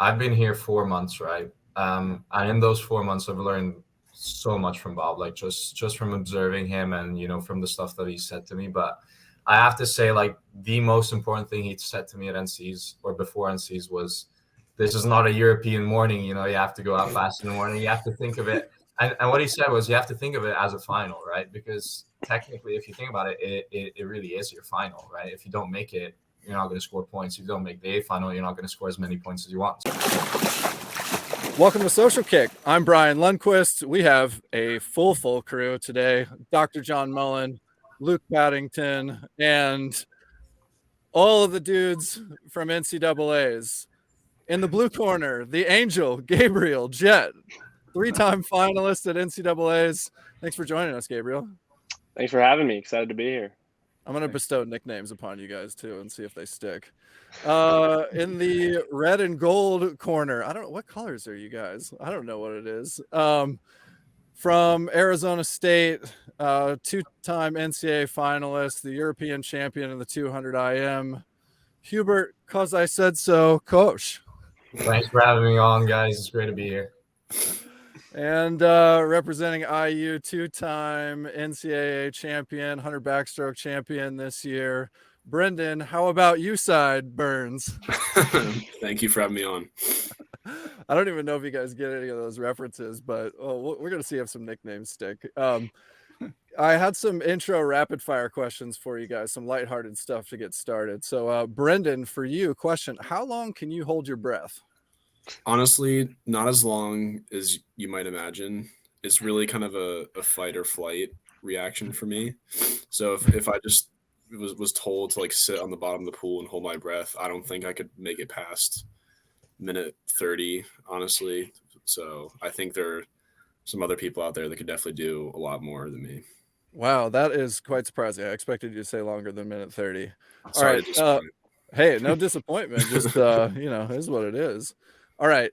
I've been here 4 months, right? And in those 4 months, I've learned so much from Bob, like just from observing him and, from the stuff that he said to me. But I have to say, like, the most important thing he said to me at NC's or before NC's was, this is not a European morning. You have to go out fast in the morning. You have to think of it. And what he said was, you have to think of it as a final, right? Because technically, if you think about it, it really is your final, right? If you don't make it, you're not going to score points. If you don't make the A final, you're not going to score as many points as you want. Welcome to Social Kick. I'm Brian Lundquist. We have a full crew today. Dr. John Mullen, Luke Paddington, and all of the dudes from NCAAs. In the blue corner, the angel, Gabriel Jett, 3-time finalist at NCAAs. Thanks for joining us, Gabriel. Thanks for having me. Excited to be here. I'm going to bestow nicknames upon you guys, too, and see if they stick. In the red and gold corner, I don't know. What colors are you guys? I don't know what it is. From Arizona State, 2-time NCAA finalist, the European champion in the 200 IM, Hubert, cause I said so, coach. Thanks for having me on, guys. It's great to be here. And representing IU, 2-time NCAA champion, 100 backstroke champion this year, Brendan. How about you, Burns? Thank you for having me on. I don't even know if you guys get any of those references, but we're going to see if some nicknames stick. I had some intro rapid fire questions for you guys, some lighthearted stuff to get started. So, Brendan, for you, question: how long can you hold your breath? Honestly, not as long as you might imagine. It's really kind of a fight or flight reaction for me. So if I just was told to like sit on the bottom of the pool and hold my breath, I don't think I could make it past minute 30, honestly. So I think there are some other people out there that could definitely do a lot more than me. Wow, that is quite surprising. I expected you to say longer than minute 30. Sorry All right. Hey, no disappointment. Just, is what it is. All right,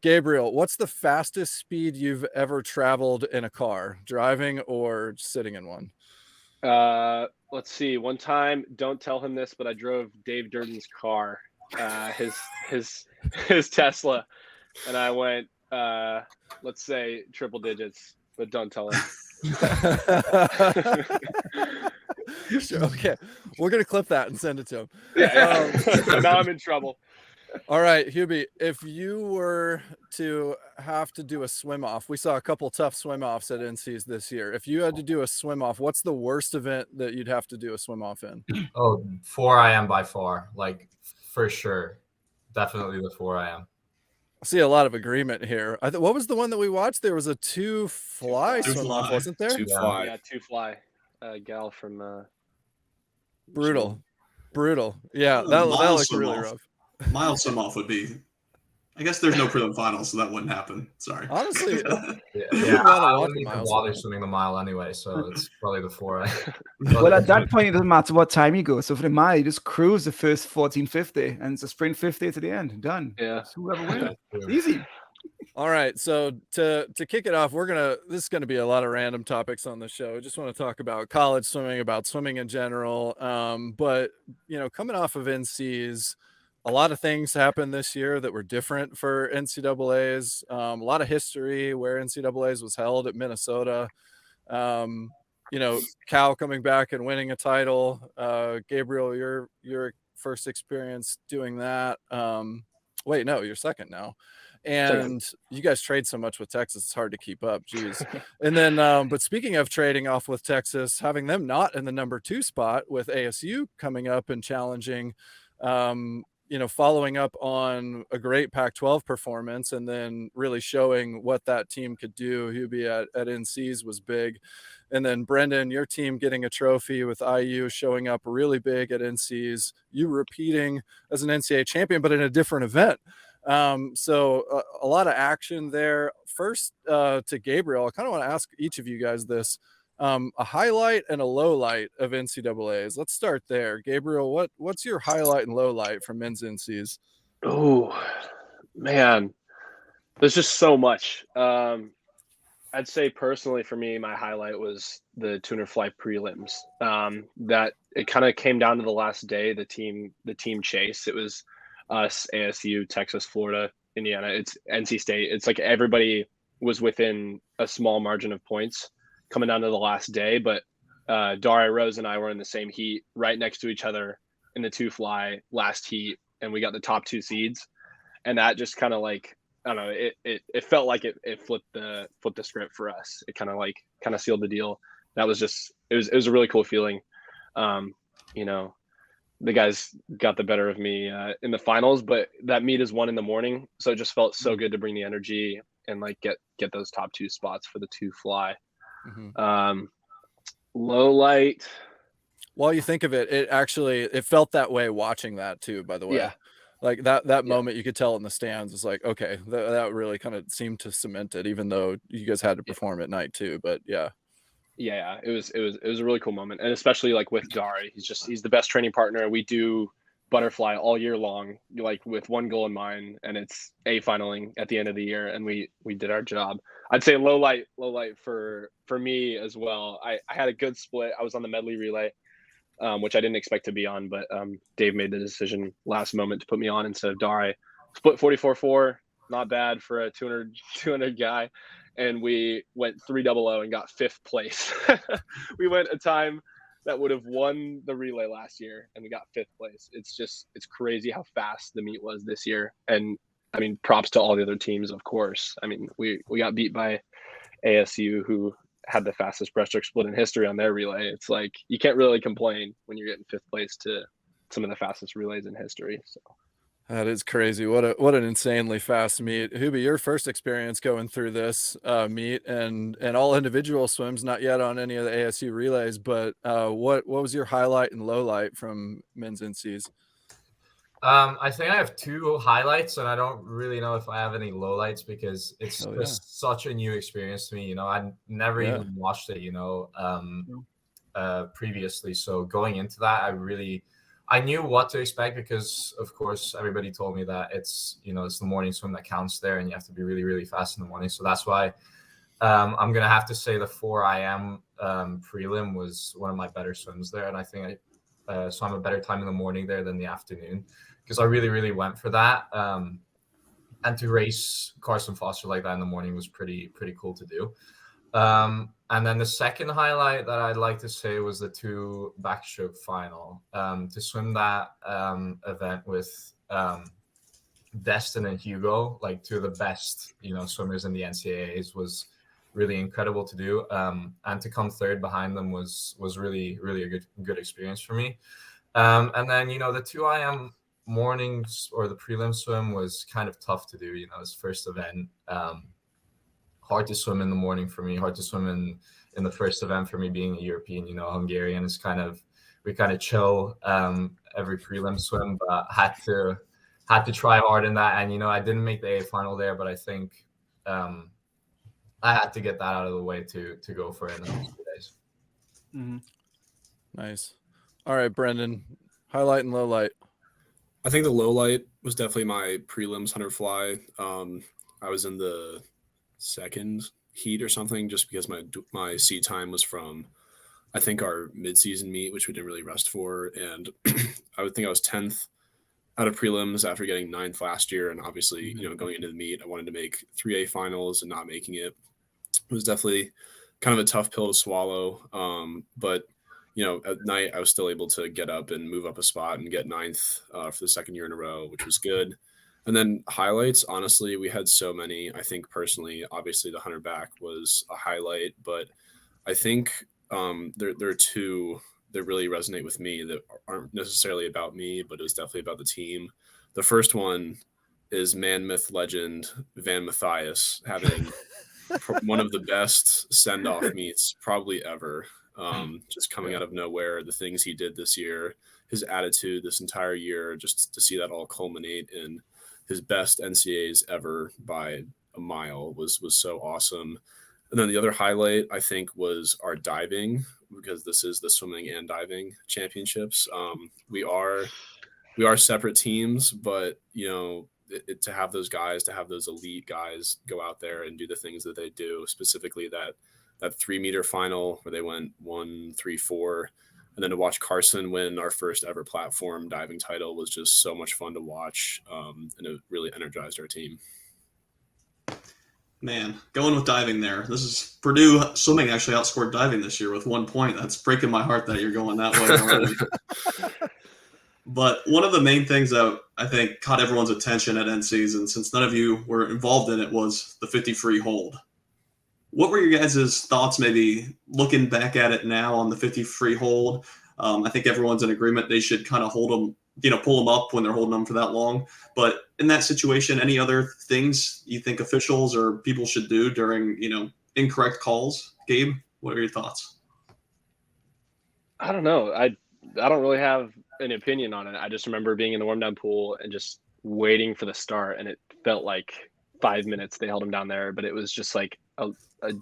Gabriel, what's the fastest speed you've ever traveled in a car, driving or sitting in one? Let's see. One time, don't tell him this, but I drove Dave Durden's car, his Tesla, and I went, let's say triple digits, but don't tell him. Sure, okay, we're gonna clip that and send it to him. Yeah. Now I'm in trouble. All right, Hubi, if you were to have to do a swim off, we saw a couple tough swim offs at NC's this year. If you had to do a swim off, what's the worst event that you'd have to do a swim off in? Oh, 4 IM by far, like for sure. Definitely the 4 IM. I see a lot of agreement here. What was the one that we watched? There was a two fly swim off, wasn't there? Two fly. Yeah, two fly. Gal from Brutal. Yeah, that looked really rough. Mild swim off would be. I guess there's no prelim finals, so that wouldn't happen. Sorry. Honestly, I wouldn't even bother swimming the mile anyway, so it's probably the 4 IM. Well, at that point, it doesn't matter what time you go. So for the mile, you just cruise the first 1450, and it's a sprint 50 to the end. Done. Yeah. So whoever wins, it's easy. All right, so to kick it off, this is gonna be a lot of random topics on the show. I just want to talk about college swimming, about swimming in general. But coming off of NC's, a lot of things happened this year that were different for NCAAs. A lot of history where NCAAs was held at Minnesota. Cal coming back and winning a title. Gabriel, your first experience doing that. Wait, no, you're second now. And you guys trade so much with Texas, it's hard to keep up. Jeez. And then, but speaking of trading off with Texas, having them not in the number 2 spot with ASU coming up and challenging, following up on a great Pac-12 performance and then really showing what that team could do. Hubi at NC's was big. And then Brendan, your team getting a trophy with IU showing up really big at NC's, you repeating as an NCAA champion, but in a different event. So a lot of action there. First, to Gabriel, I kind of want to ask each of you guys this. A highlight and a low light of NCAAs. Let's start there. Gabriel, what's your highlight and low light from men's NCs? Oh, man. There's just so much. I'd say personally for me, my highlight was the 200 fly prelims. That it kind of came down to the last day, the team chase. It was us, ASU, Texas, Florida, Indiana. It's NC State. It's like everybody was within a small margin of points coming down to the last day. But Daria Rose and I were in the same heat right next to each other in the 2-fly last heat, and we got the top 2 seeds. And that just kind of like, I don't know, it felt like it flipped the script for us. It kind of sealed the deal. That was just, it was a really cool feeling. You know, the guys got the better of me in the finals, but that meet is 1 a.m. So it just felt so good to bring the energy and like get those top 2 spots for the 2-fly. Low light. While you think of it, it felt that way watching that too, by the way. Yeah. Like that moment, you could tell in the stands. It's like, okay, that really kind of seemed to cement it, even though you guys had to perform at night too. But yeah, it was a really cool moment, and especially like with Dari, he's the best training partner. We do butterfly all year long, like with one goal in mind, and it's finaling at the end of the year, and we did our job. I'd say low light for me as well. I had a good split. I was on the medley relay, which I didn't expect to be on, but Dave made the decision last moment to put me on instead of Dari. Split 44-4, not bad for a 200 guy. And we went 300 and got 5th place. We went a time that would have won the relay last year, and we got 5th place. It's crazy how fast the meet was this year. And I mean, props to all the other teams, of course. I mean, we got beat by ASU, who had the fastest breaststroke split in history on their relay. It's like, you can't really complain when you're getting 5th place to some of the fastest relays in history. So that is crazy. What an insanely fast meet. Hubi, your first experience going through this meet and all individual swims, not yet on any of the ASU relays, but what was your highlight and low light from men's NCs? I think I have 2 highlights, and I don't really know if I have any lowlights because it's just such a new experience to me. You know, I never even watched it, previously. So going into that, I knew what to expect because, of course, everybody told me that it's the morning swim that counts there, and you have to be really, really fast in the morning. So that's why I'm gonna have to say the 4 IM prelim was one of my better swims there, and I think so I'm a better time in the morning there than the afternoon because I really, really went for that. And to race Carson Foster like that in the morning was pretty cool to do. And then the second highlight that I'd like to say was the 2 backstroke final. To swim that event with Destin and Hugo, like 2 of the best, swimmers in the NCAAs, was really incredible to do. And to come 3rd behind them was really, really a good experience for me. And then, the 2 IM mornings or the prelim swim was kind of tough to do. It's first event. Hard to swim in the morning for me, hard to swim in the first event for me being a European. Hungarian is we kind of chill every prelim swim, but had to try hard in that. And, I didn't make the A final there, but I think I had to get that out of the way to go for it in the next 2 days. Mm-hmm. Nice. All right, Brendan, highlight and low light. I think the low light was definitely my prelims 100 fly. I was in the 2nd heat or something, just because my seat time was from, I think, our mid-season meet, which we didn't really rest for, and I would think I was 10th out of prelims after getting 9th last year, and obviously, going into the meet, I wanted to make 3A finals, and not making it was definitely kind of a tough pill to swallow. But at night I was still able to get up and move up a spot and get 9th for the 2nd year in a row, which was good. And then highlights, honestly, we had so many. I think personally, obviously the 100 back was a highlight, but I think there are 2 that really resonate with me that aren't necessarily about me, but it was definitely about the team. The first one is man, myth, legend Van Mathias having one of the best send-off meets probably ever. Just coming out of nowhere, the things he did this year, his attitude this entire year, just to see that all culminate in his best NCAAs ever by a mile was so awesome. And then the other highlight, I think, was our diving, because this is the swimming and diving championships. We are separate teams, but to have those guys, to have those elite guys go out there and do the things that they do, specifically that 3 meter final where they went 1, 3, 4, And then to watch Carson win our first ever platform diving title was just so much fun to watch, and it really energized our team. Man, going with diving there. This is Purdue swimming actually outscored diving this year with 1 point. That's breaking my heart that you're going that way already. But one of the main things that I think caught everyone's attention at end season, since none of you were involved in it, was the 50 free hold. What were your guys' thoughts maybe looking back at it now on the 50 free hold? I think everyone's in agreement they should kind of hold them, pull them up when they're holding them for that long. But in that situation, any other things you think officials or people should do during, incorrect calls? Gabe, what are your thoughts? I don't know. I don't really have an opinion on it. I just remember being in the warm down pool and just waiting for the start, and it felt like 5 minutes they held him down there, but it was just like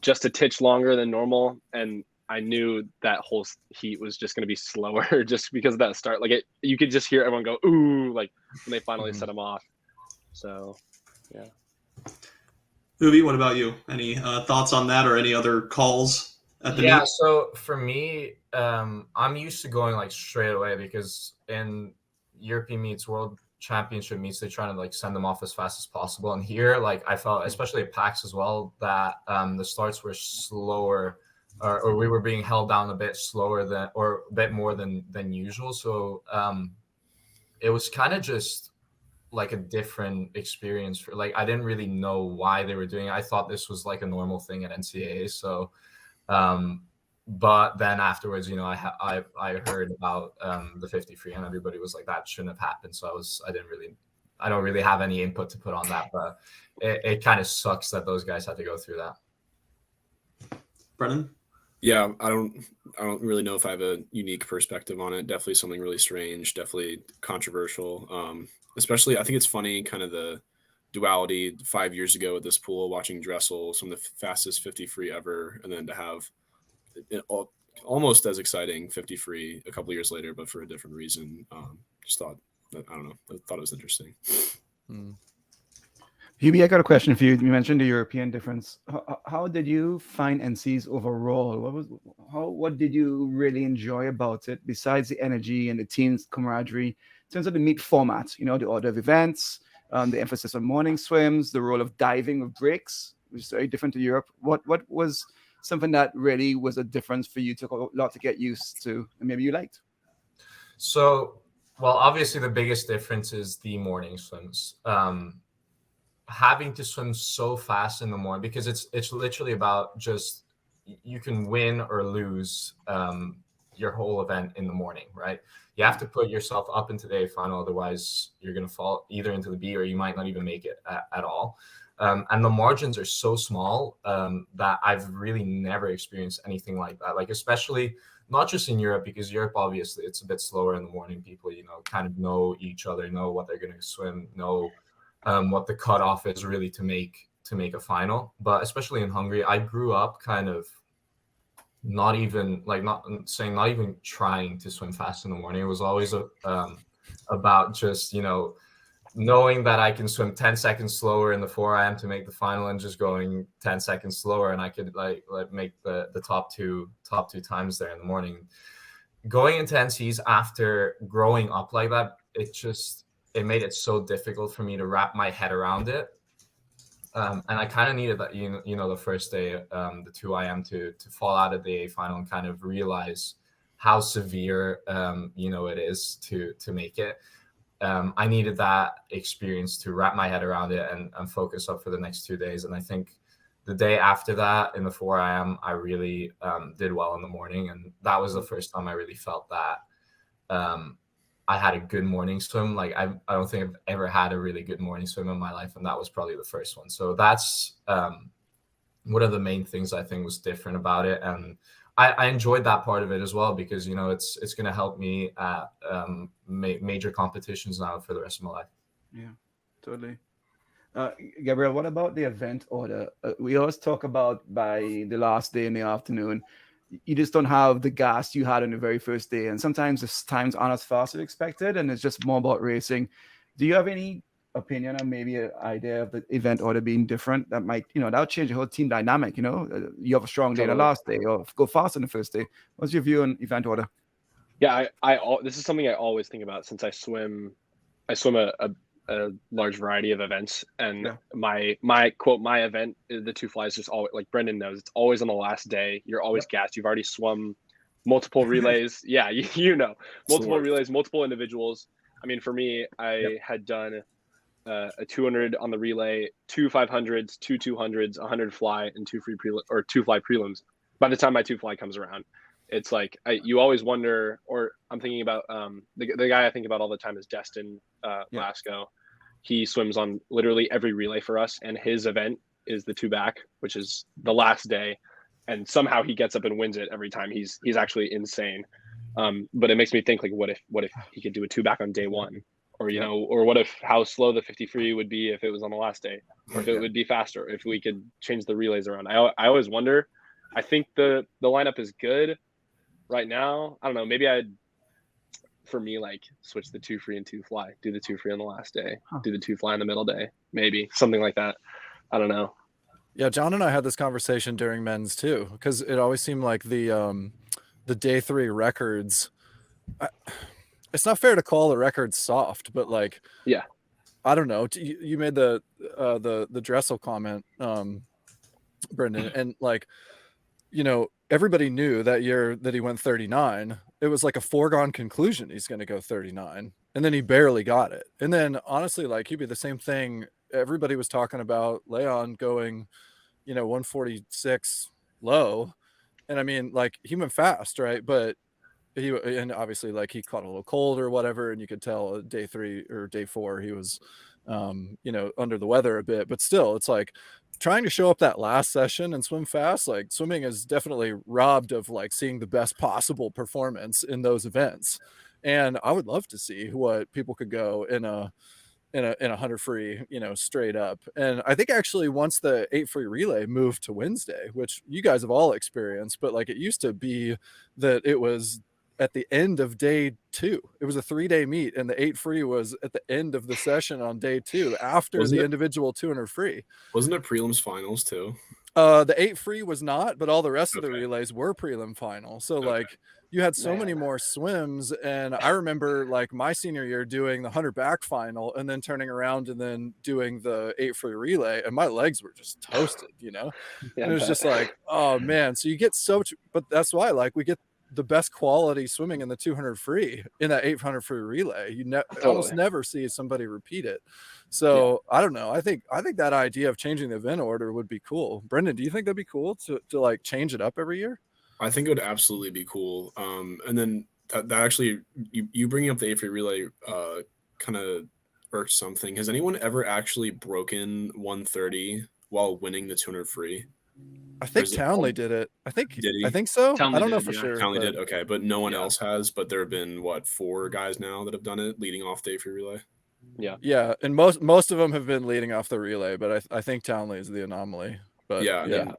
just a titch longer than normal, and I knew that whole heat was just going to be slower just because of that start. Like you could just hear everyone go ooh, like when they finally set him off. So yeah. Hubi, what about you? Any thoughts on that or any other calls at the Yeah, meet? so for me, I'm used to going like straight away because in European meets, World Championship meets, they try to like send them off as fast as possible. And here, like I felt, especially at PAX as well, that the starts were slower, or we were being held down a bit slower than, or a bit more than usual. So it was kind of just like a different experience for, like, I didn't really know why they were doing it. I thought this was like a normal thing at NCAA. So but then afterwards, I heard about the 50 free, and everybody was like, that shouldn't have happened. So I don't really have any input to put on that, but it kind of sucks that those guys had to go through that. Brendan? Yeah, I don't really know if I have a unique perspective on it. Definitely something really strange, definitely controversial. Especially, I think it's funny, kind of the duality 5 years ago at this pool, watching Dressel, some of the fastest 50 free ever, and then to have almost as exciting 50 free a couple years later, but for a different reason. Just thought, I don't know, I thought it was interesting. Hubi, I got a question for you. You mentioned the European difference. How did you find NCs overall? What did you really enjoy about it besides the energy and the team's camaraderie in terms of the meet format? The order of events, the emphasis on morning swims, the role of diving with breaks, which is very different to Europe. What was something that really was a difference for you, took a lot to get used to, and maybe you liked? So, well, obviously the biggest difference is the morning swims. Having to swim so fast in the morning, because it's literally about just, you can win or lose your whole event in the morning, right? You have to put yourself up into the A final, otherwise you're going to fall either into the B or you might not even make it at all. And the margins are so small that I've really never experienced anything like that. Like, especially not just in Europe, because Europe, obviously, it's a bit slower in the morning. People, kind of know each other, know what they're going to swim, know what the cutoff is really to make a final. But especially in Hungary, I grew up kind of not even trying to swim fast in the morning. It was always about just, knowing that I can swim 10 seconds slower in the 4 AM to make the final, and just going 10 seconds slower, and I could like make the top two times there in the morning. Going into NCs after growing up like that, it made it so difficult for me to wrap my head around it. And I kind of needed that, the first day, the 2 AM to fall out of the A final and kind of realize how severe, it is to make it. I needed that experience to wrap my head around it and focus up for the next 2 days. And I think the day after that, in the 4 AM, I really did well in the morning. And that was the first time I really felt that I had a good morning swim. Like, I don't think I've ever had a really good morning swim in my life, and that was probably the first one. So that's one of the main things I think was different about it. And I enjoyed that part of it as well, because it's going to help me at major competitions now for the rest of my life. Yeah, totally. Gabriel, what about the event order? We always talk about by the last day in the afternoon, you just don't have the gas you had on the very first day, and sometimes the times aren't as fast as expected, and it's just more about racing. Do you have any opinion or maybe an idea of the event order being different that might, that'll change the whole team dynamic? You have a strong day the last day, or go fast on the first day. What's your view on event order? Yeah, this is something I always think about since I swim a large variety of events, and Yeah. my quote, my event, the two flies, just always, like Brendan knows, it's always on the last day. You're always gassed. You've already swum multiple relays. Yeah, you know, multiple relays, multiple individuals. I mean, for me, I had done a 200 on the relay, 2 500s, 2 200s, 100 fly, and 2 fly prelims. By the time my 2 fly comes around, it's like you always wonder, or I'm thinking about the guy I think about all the time is Destin Lasco. He swims on literally every relay for us, and his event is the 2 back, which is the last day, and somehow he gets up and wins it every time. He's actually insane. But it makes me think, like, what if he could do a 2 back on day 1, or or what if how slow the 53 would be if it was on the last day, or if it would be faster if we could change the relays around. I always wonder. I think the lineup is good right now. I don't know. Maybe for me, like, switch the 2 free and 2 fly. Do the 2 free on the last day. Do the 2 fly on the middle day. Maybe something like that. I don't know. Yeah, John and I had this conversation during men's too, because it always seemed like the day 3 records. It's not fair to call the records soft, but like, yeah, I don't know. You made the Dressel comment, Brendan, and like, everybody knew that year that he went 39. It was like a foregone conclusion he's going to go 39, and then he barely got it. And then honestly, like, he'd be the same thing. Everybody was talking about Leon going, 146 low, and I mean, like, he went fast, right? But and obviously, like, he caught a little cold or whatever, and you could tell day 3 or day 4 he was under the weather a bit. But still, it's like trying to show up that last session and swim fast. Like, swimming is definitely robbed of like seeing the best possible performance in those events. And I would love to see what people could go in a 100 free, straight up. And I think actually once the 8 free relay moved to Wednesday, which you guys have all experienced, but like, it used to be that it was at the end of day 2. It was a 3-day meet, and the 8 free was at the end of the session on day 2 after individual 200 free. Wasn't it prelims finals too? The 8 free was not, but all the rest of the relays were prelim final. So like, you had so many more swims. And I remember like my senior year doing the 100 back final and then turning around and then doing the 8 free relay, and my legs were just toasted, and it was just like, oh man. So you get so much, but that's why, like, we get the best quality swimming in the 200 free in that 800 free relay. You almost never see somebody repeat it. So I don't know. I think that idea of changing the event order would be cool. Brendan, do you think that'd be cool to like change it up every year? I think it would absolutely be cool. And then that actually, you bringing up the 8 free relay kind of irked something. Has anyone ever actually broken 130 while winning the 200 free? I think Townley did it. I think so. Townley I don't know did, for yeah. sure. Townley did. Okay, but no one else has. But there have been 4 guys now that have done it leading off the 8 free relay. Yeah, and most of them have been leading off the relay, but I think Townley is the anomaly. But yeah.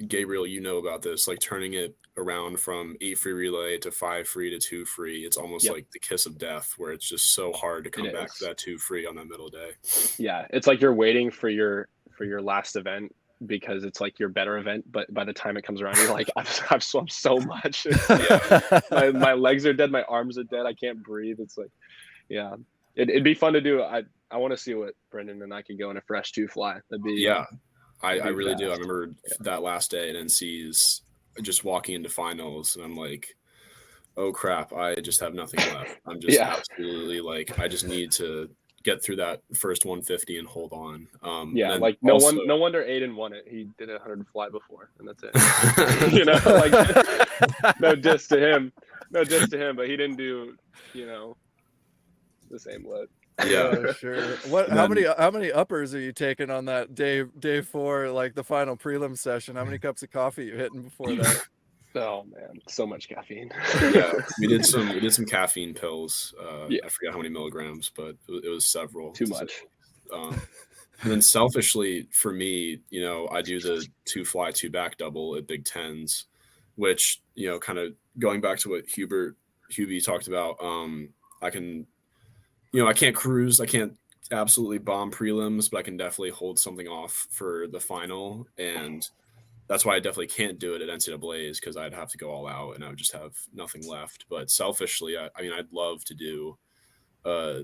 Gabriel, about this, like turning it around from 8 free relay to 5 free to 2 free. It's almost like the kiss of death, where it's just so hard to come back to that 2 free on that middle day. Yeah, it's like you're waiting for your last event, because it's like your better event, but by the time it comes around, you're like, I've swum so much. My legs are dead, my arms are dead, I can't breathe. It's like, yeah, it'd be fun to do. I want to see what Brendan and I could go in a fresh 2 fly. That'd be I really do. I remember that last day at NC's, just walking into finals, and I'm like, oh crap, I just have nothing left. I'm just absolutely like, I just need to get through that first 150 and hold on. Like no wonder Aiden won it. He did a 100 fly before, and that's it. Like, no diss to him, but he didn't do the same load. Yeah, sure. How many uppers are you taking on that day 4, like the final prelim session? How many cups of coffee you hitting before that? Oh man, so much caffeine. we did some caffeine pills. I forget how many milligrams, but it was several. Too much. And then selfishly for me, I do the 2 fly 2 back double at Big Tens, which kind of going back to what Hubie talked about. I can, I can't cruise. I can't absolutely bomb prelims, but I can definitely hold something off for the final. And that's why I definitely can't do it at NCAAs, because I'd have to go all out and I would just have nothing left. But selfishly, I mean, I'd love to do a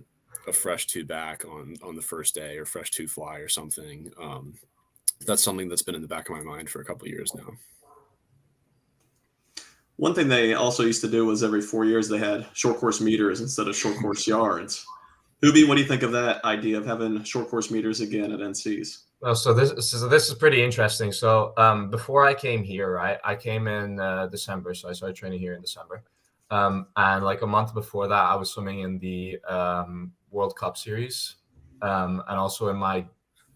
fresh two back on the first day, or fresh two fly or something. That's something that's been in the back of my mind for a couple of years now. One thing they also used to do was every 4 years they had short course meters instead of short course yards. Hubi, what do you think of that idea of having short course meters again at NCs? Well, so this is pretty interesting. So before I came here, right, I came in December, so I started training here in December. And like a month before that, I was swimming in the World Cup series, and also in my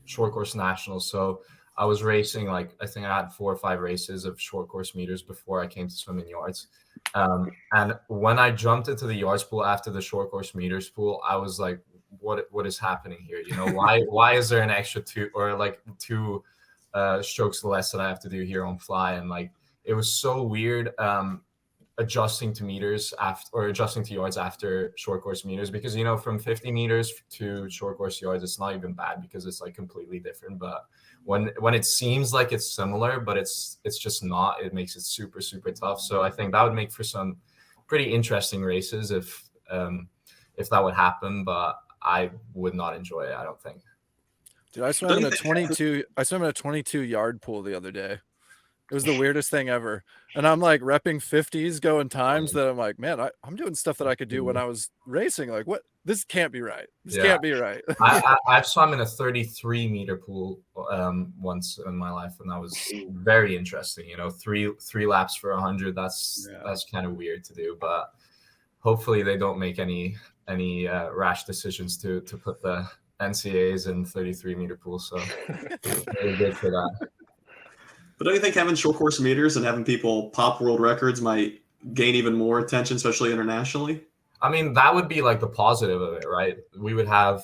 short course nationals. So I was racing, like, I think I had 4 or 5 races of short course meters before I came to swim in yards. And when I jumped into the yards pool after the short course meters pool, I was like, what is happening here? You know, why is there an extra 2 or like 2 strokes less that I have to do here on fly? And like, it was so weird adjusting to meters after, or adjusting to yards after short course meters, because, you know, from 50 meters to short course yards, it's not even bad because it's like completely different. But when it seems like it's similar, but it's just not, it makes it super, super tough. So I think that would make for some pretty interesting races if that would happen, but I would not enjoy it, I don't think. Dude, I swam in a 22 yard pool the other day. It was the weirdest thing ever. And I'm like repping 50s, going times that I'm like, man, I'm doing stuff that I could do when I was racing. Like, what? This can't be right. This can't be right. I've swum in a 33 meter pool once in my life, and that was very interesting. You know, three laps for 100. That's kind of weird to do, but hopefully they don't make any rash decisions to put the NCAAs in 33 meter pools. So very good for that. But don't you think having short course meters and having people pop world records might gain even more attention, especially internationally? I mean, that would be like the positive of it, right? We would have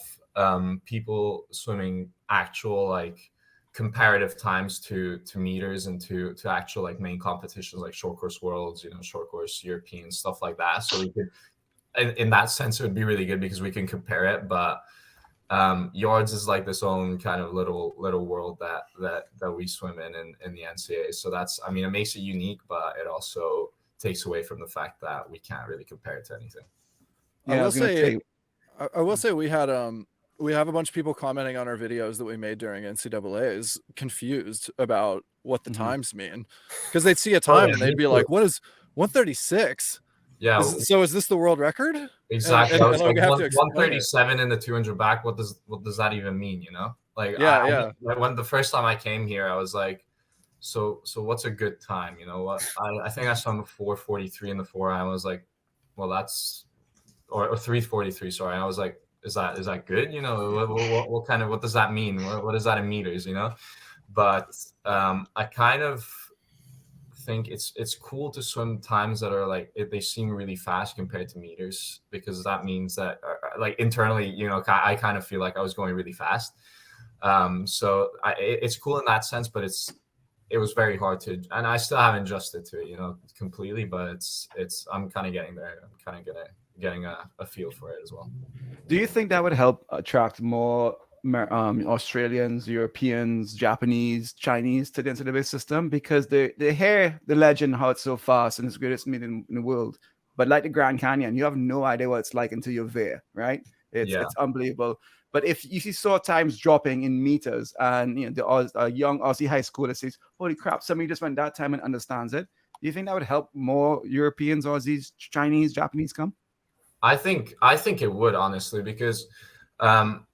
people swimming actual like comparative times to meters and to actual like main competitions like short course worlds, you know, short course European, stuff like that. So we could, in that sense, it would be really good because we can compare it. But yards is like this own kind of little world that we swim in the NCAA. So that's, I mean, it makes it unique, but it also takes away from the fact that we can't really compare it to anything. Yeah, I will say we have a bunch of people commenting on our videos that we made during NCAAs confused about what the times mean, because they'd see a time and they'd be like, what is 136? Yeah. So is this the world record? Exactly. And I was like, have to 137 in the 200 back. What does that even mean? You know, like, when the first time I came here, I was like, so what's a good time? You know what? I think I swam 4:43 in the 4. I was like, well, that's or 3:43. Sorry. I was like, is that good? You know, what kind of, what does that mean? What is that in meters? You know, but I kind of think it's cool to swim times that are like, they seem really fast compared to meters, because that means that like internally, you know, I kind of feel like I was going really fast. So it's cool in that sense, but it was very hard to, and I still haven't adjusted to it, you know, completely, but I'm kind of getting there. I'm kind of getting a feel for it as well. Do you think that would help attract more Australians, Europeans, Japanese, Chinese to the NCAA system, because they hear the legend how it's so fast and it's the greatest meet in the world, but like the Grand Canyon, you have no idea what it's like until you're there, right? It's unbelievable. But if you saw times dropping in meters, and you know the young Aussie high schooler says, "Holy crap, somebody just went that time and understands it," do you think that would help more Europeans, Aussies, Chinese, Japanese come? I think it would, honestly, because I'm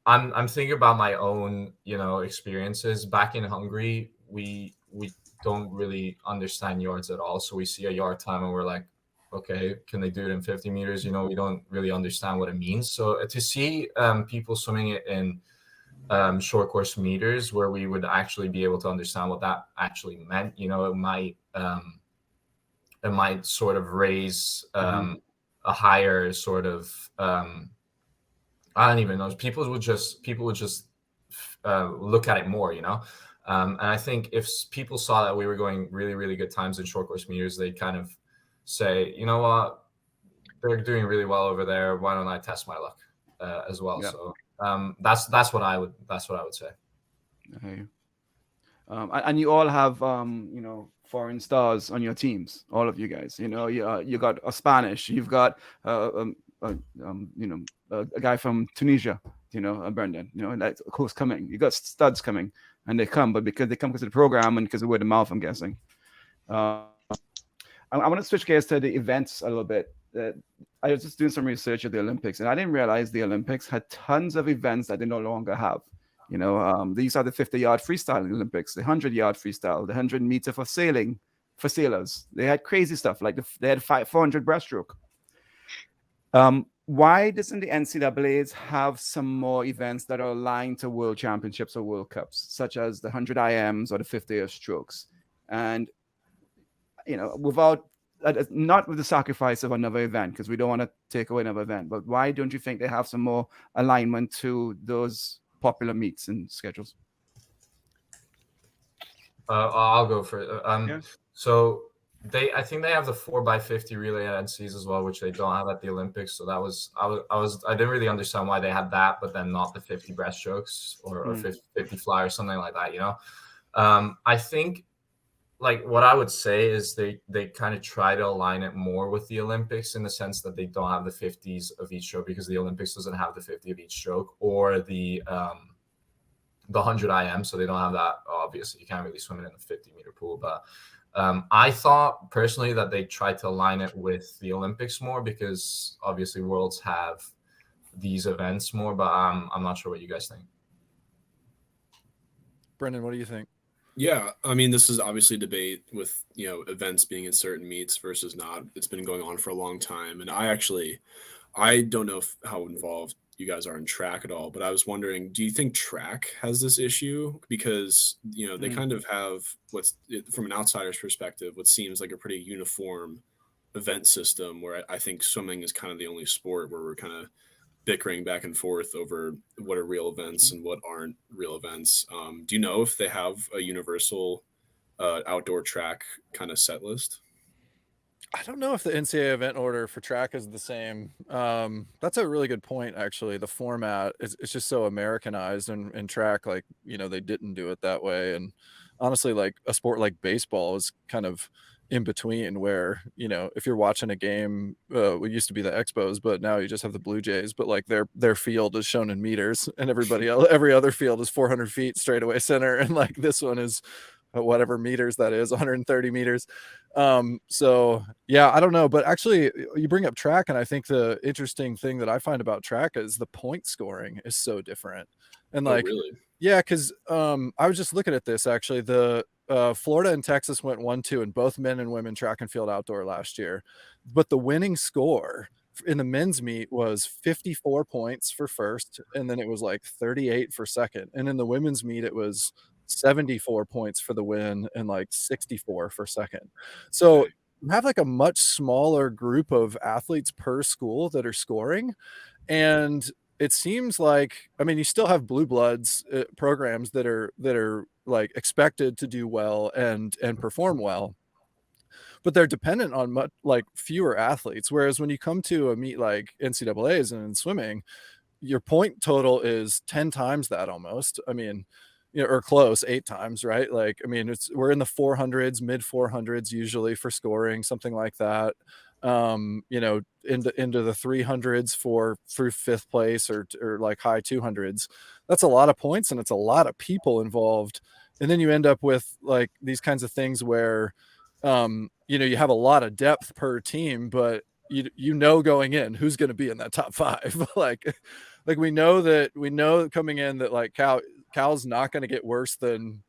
thinking about my own, you know, experiences back in Hungary. We don't really understand yards at all, so we see a yard time and we're like, okay, can they do it in 50 meters? You know, we don't really understand what it means. So to see people swimming it in short course meters, where we would actually be able to understand what that actually meant, you know, it might sort of raise a higher sort of I don't even know. People would just look at it more, you know. And I think if people saw that we were going really, really good times in short course meters, they kind of say, you know what, they're doing really well over there. Why don't I test my luck as well? Yeah. So that's what I would say. And you all have foreign stars on your teams, all of you guys. You got a Spanish, you've got a guy from Tunisia, Brendan, that's who's coming. You got studs coming, and they come, but because they come because of the program and because of word of mouth, I'm guessing. I want to switch gears to the events a little bit. I was just doing some research at the Olympics, and I didn't realize the Olympics had tons of events that they no longer have. These are the 50-yard freestyle Olympics, the 100-yard freestyle, the 100-meter for sailing for sailors. They had crazy stuff, like they had 400 breaststroke. Why doesn't the NCAAs have some more events that are aligned to world championships or world cups, such as the 100 IMs or the 50 strokes? And, without, not with the sacrifice of another event, because we don't want to take away another event, but why don't you think they have some more alignment to those popular meets and schedules? I'll go for it. Yeah. So I think they have the 4x50 relay at NCs as well, which they don't have at the Olympics. So I didn't really understand why they had that, but then not the 50 breaststrokes or 50 fly or something like that. I think, like, what I would say is they kind of try to align it more with the Olympics, in the sense that they don't have the 50s of each stroke, because the Olympics doesn't have the 50 of each stroke, or the 100 IM, so they don't have that. Obviously, you can't really swim it in the 50-meter pool, but I thought personally that they tried to align it with the Olympics more, because obviously Worlds have these events more, but I'm not sure what you guys think. Brendan, what do you think? Yeah, I mean, this is obviously a debate with, events being at certain meets versus not. It's been going on for a long time. And I don't know how involved you guys are in track at all, but I was wondering, do you think track has this issue? Because, they kind of have from an outsider's perspective, what seems like a pretty uniform event system, where I think swimming is kind of the only sport where we're kind of bickering back and forth over what are real events and what aren't real events. Do you know if they have a universal outdoor track kind of set list? I don't know if the NCAA event order for track is the same. That's a really good point, actually. The format it's just so Americanized, and track, like, they didn't do it that way. And honestly, like, a sport like baseball is kind of in between, where, if you're watching a game, it used to be the Expos, but now you just have the Blue Jays, but like their field is shown in meters, and every other field is 400 feet straightaway center, and like this one is whatever meters that is, 130 meters. So yeah, I don't know, but actually you bring up track, and I think the interesting thing that I find about track is the point scoring is so different. And like, really? Yeah, because I was just looking at this, actually. The Florida and Texas went 1-2 in both men and women track and field outdoor last year, but the winning score in the men's meet was 54 points for first, and then it was like 38 for second, and in the women's meet it was 74 points for the win and like 64 for second. So you have like a much smaller group of athletes per school that are scoring, and it seems like, I mean, you still have blue bloods programs that are like expected to do well and perform well, but they're dependent on much like fewer athletes. Whereas when you come to a meet like NCAAs and in swimming, your point total is 10 times that almost. I mean, or close, 8 times, right? Like, I mean, we're in the 400s, mid 400s usually for scoring, something like that. Into the 300s for fifth place, or like high 200s. That's a lot of points, and it's a lot of people involved. And then you end up with like these kinds of things where, you have a lot of depth per team, but going in who's going to be in that top 5. like we know coming in that like Cal's not going to get worse than,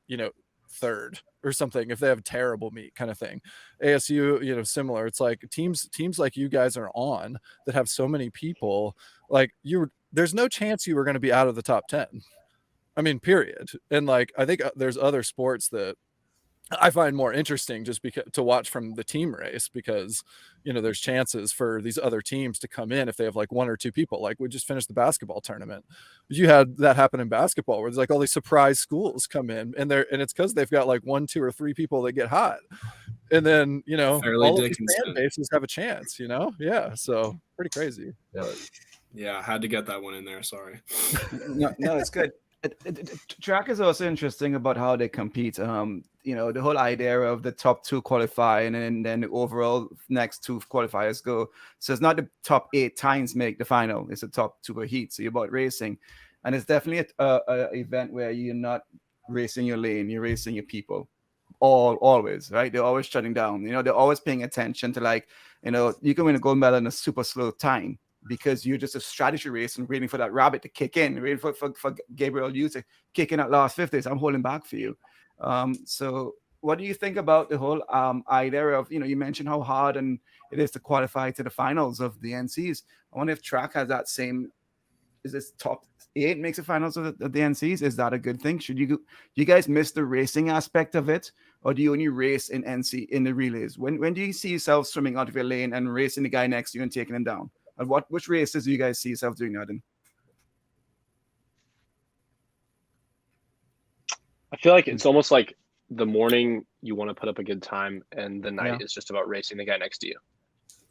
third or something if they have a terrible meet, kind of thing. ASU, similar. It's like teams like you guys are on that have so many people, like there's no chance you were going to be out of the top 10. I mean, period. And like, I think there's other sports that I find more interesting just because to watch from the team race, because, there's chances for these other teams to come in if they have like 1 or 2 people. Like we just finished the basketball tournament. You had that happen in basketball where there's like all these surprise schools come in, and it's because they've got like 1, 2, or 3 people that get hot. And then, all of these fan bases have a chance, Yeah. So pretty crazy. Yeah. I had to get that one in there. Sorry. No, it's good. Track is also interesting about how they compete. The whole idea of the top 2 qualify, and then the overall next 2 qualifiers go. So it's not the top 8 times make the final; it's the top 2 per heat. So you're about racing, and it's definitely a event where you're not racing your lane; you're racing your people. Always, right? They're always shutting down. They're always paying attention to, like, you can win a gold medal in a super slow time, because you're just a strategy race and waiting for that rabbit to kick in, waiting for Gabriel Jett to kick in at last 50s. I'm holding back for you. So what do you think about the whole idea of, you mentioned how hard and it is to qualify to the finals of the NCs. I wonder if track has that same, is this top 8 makes the finals of the NCs? Is that a good thing? Do you guys miss the racing aspect of it, or do you only race in the relays? When do you see yourself swimming out of your lane and racing the guy next to you and taking him down? And which races do you guys see yourself doing that in? I feel like it's almost like the morning you want to put up a good time, and the night is just about racing the guy next to you.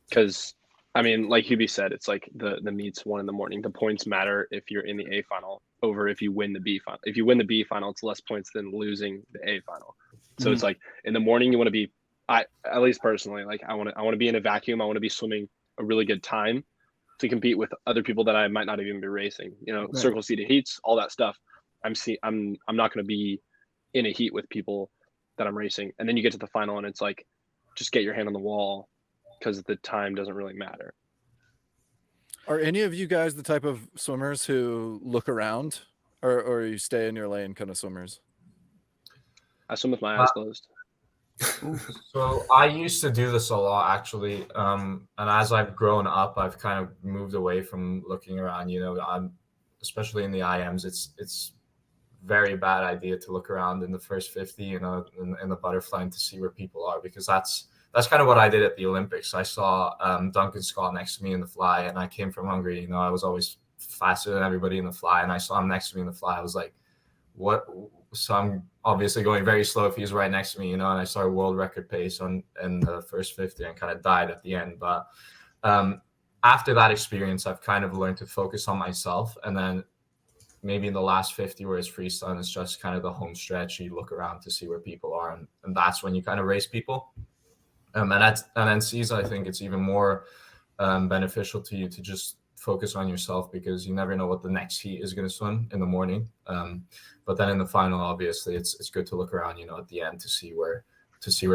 Because, I mean, like Hubie said, it's like the meet's 1 a.m. The points matter if you're in the A final over if you win the B final. If you win the B final, it's less points than losing the A final. So it's like in the morning you want to be, at least personally, like I want to be in a vacuum. I want to be swimming a really good time to compete with other people that I might not even be racing. Right. Circle seated heats, all that stuff. I'm not going to be in a heat with people that I'm racing. And then you get to the final and it's like, just get your hand on the wall, because the time doesn't really matter. Are any of you guys the type of swimmers who look around, or you stay in your lane kind of swimmers? I swim with my eyes closed. So I used to do this a lot, actually. And as I've grown up, I've kind of moved away from looking around. I'm especially in the IMs. It's very bad idea to look around in the first 50, in the butterfly, and to see where people are, because that's kind of what I did at the Olympics. I saw Duncan Scott next to me in the fly, and I came from Hungary. I was always faster than everybody in the fly, and I saw him next to me in the fly. I was like, what? So I'm obviously going very slow if he's right next to me, and I saw a world record pace in the first 50 and kind of died at the end. But after that experience, I've kind of learned to focus on myself, and then maybe in the last 50 where it's freestyle, it's just kind of the home stretch. You look around to see where people are, and that's when you kind of race people. And NCs, I think it's even more beneficial to you to just focus on yourself, because you never know what the next heat is going to swim in the morning. But then in the final, obviously, it's good to look around, at the end to see where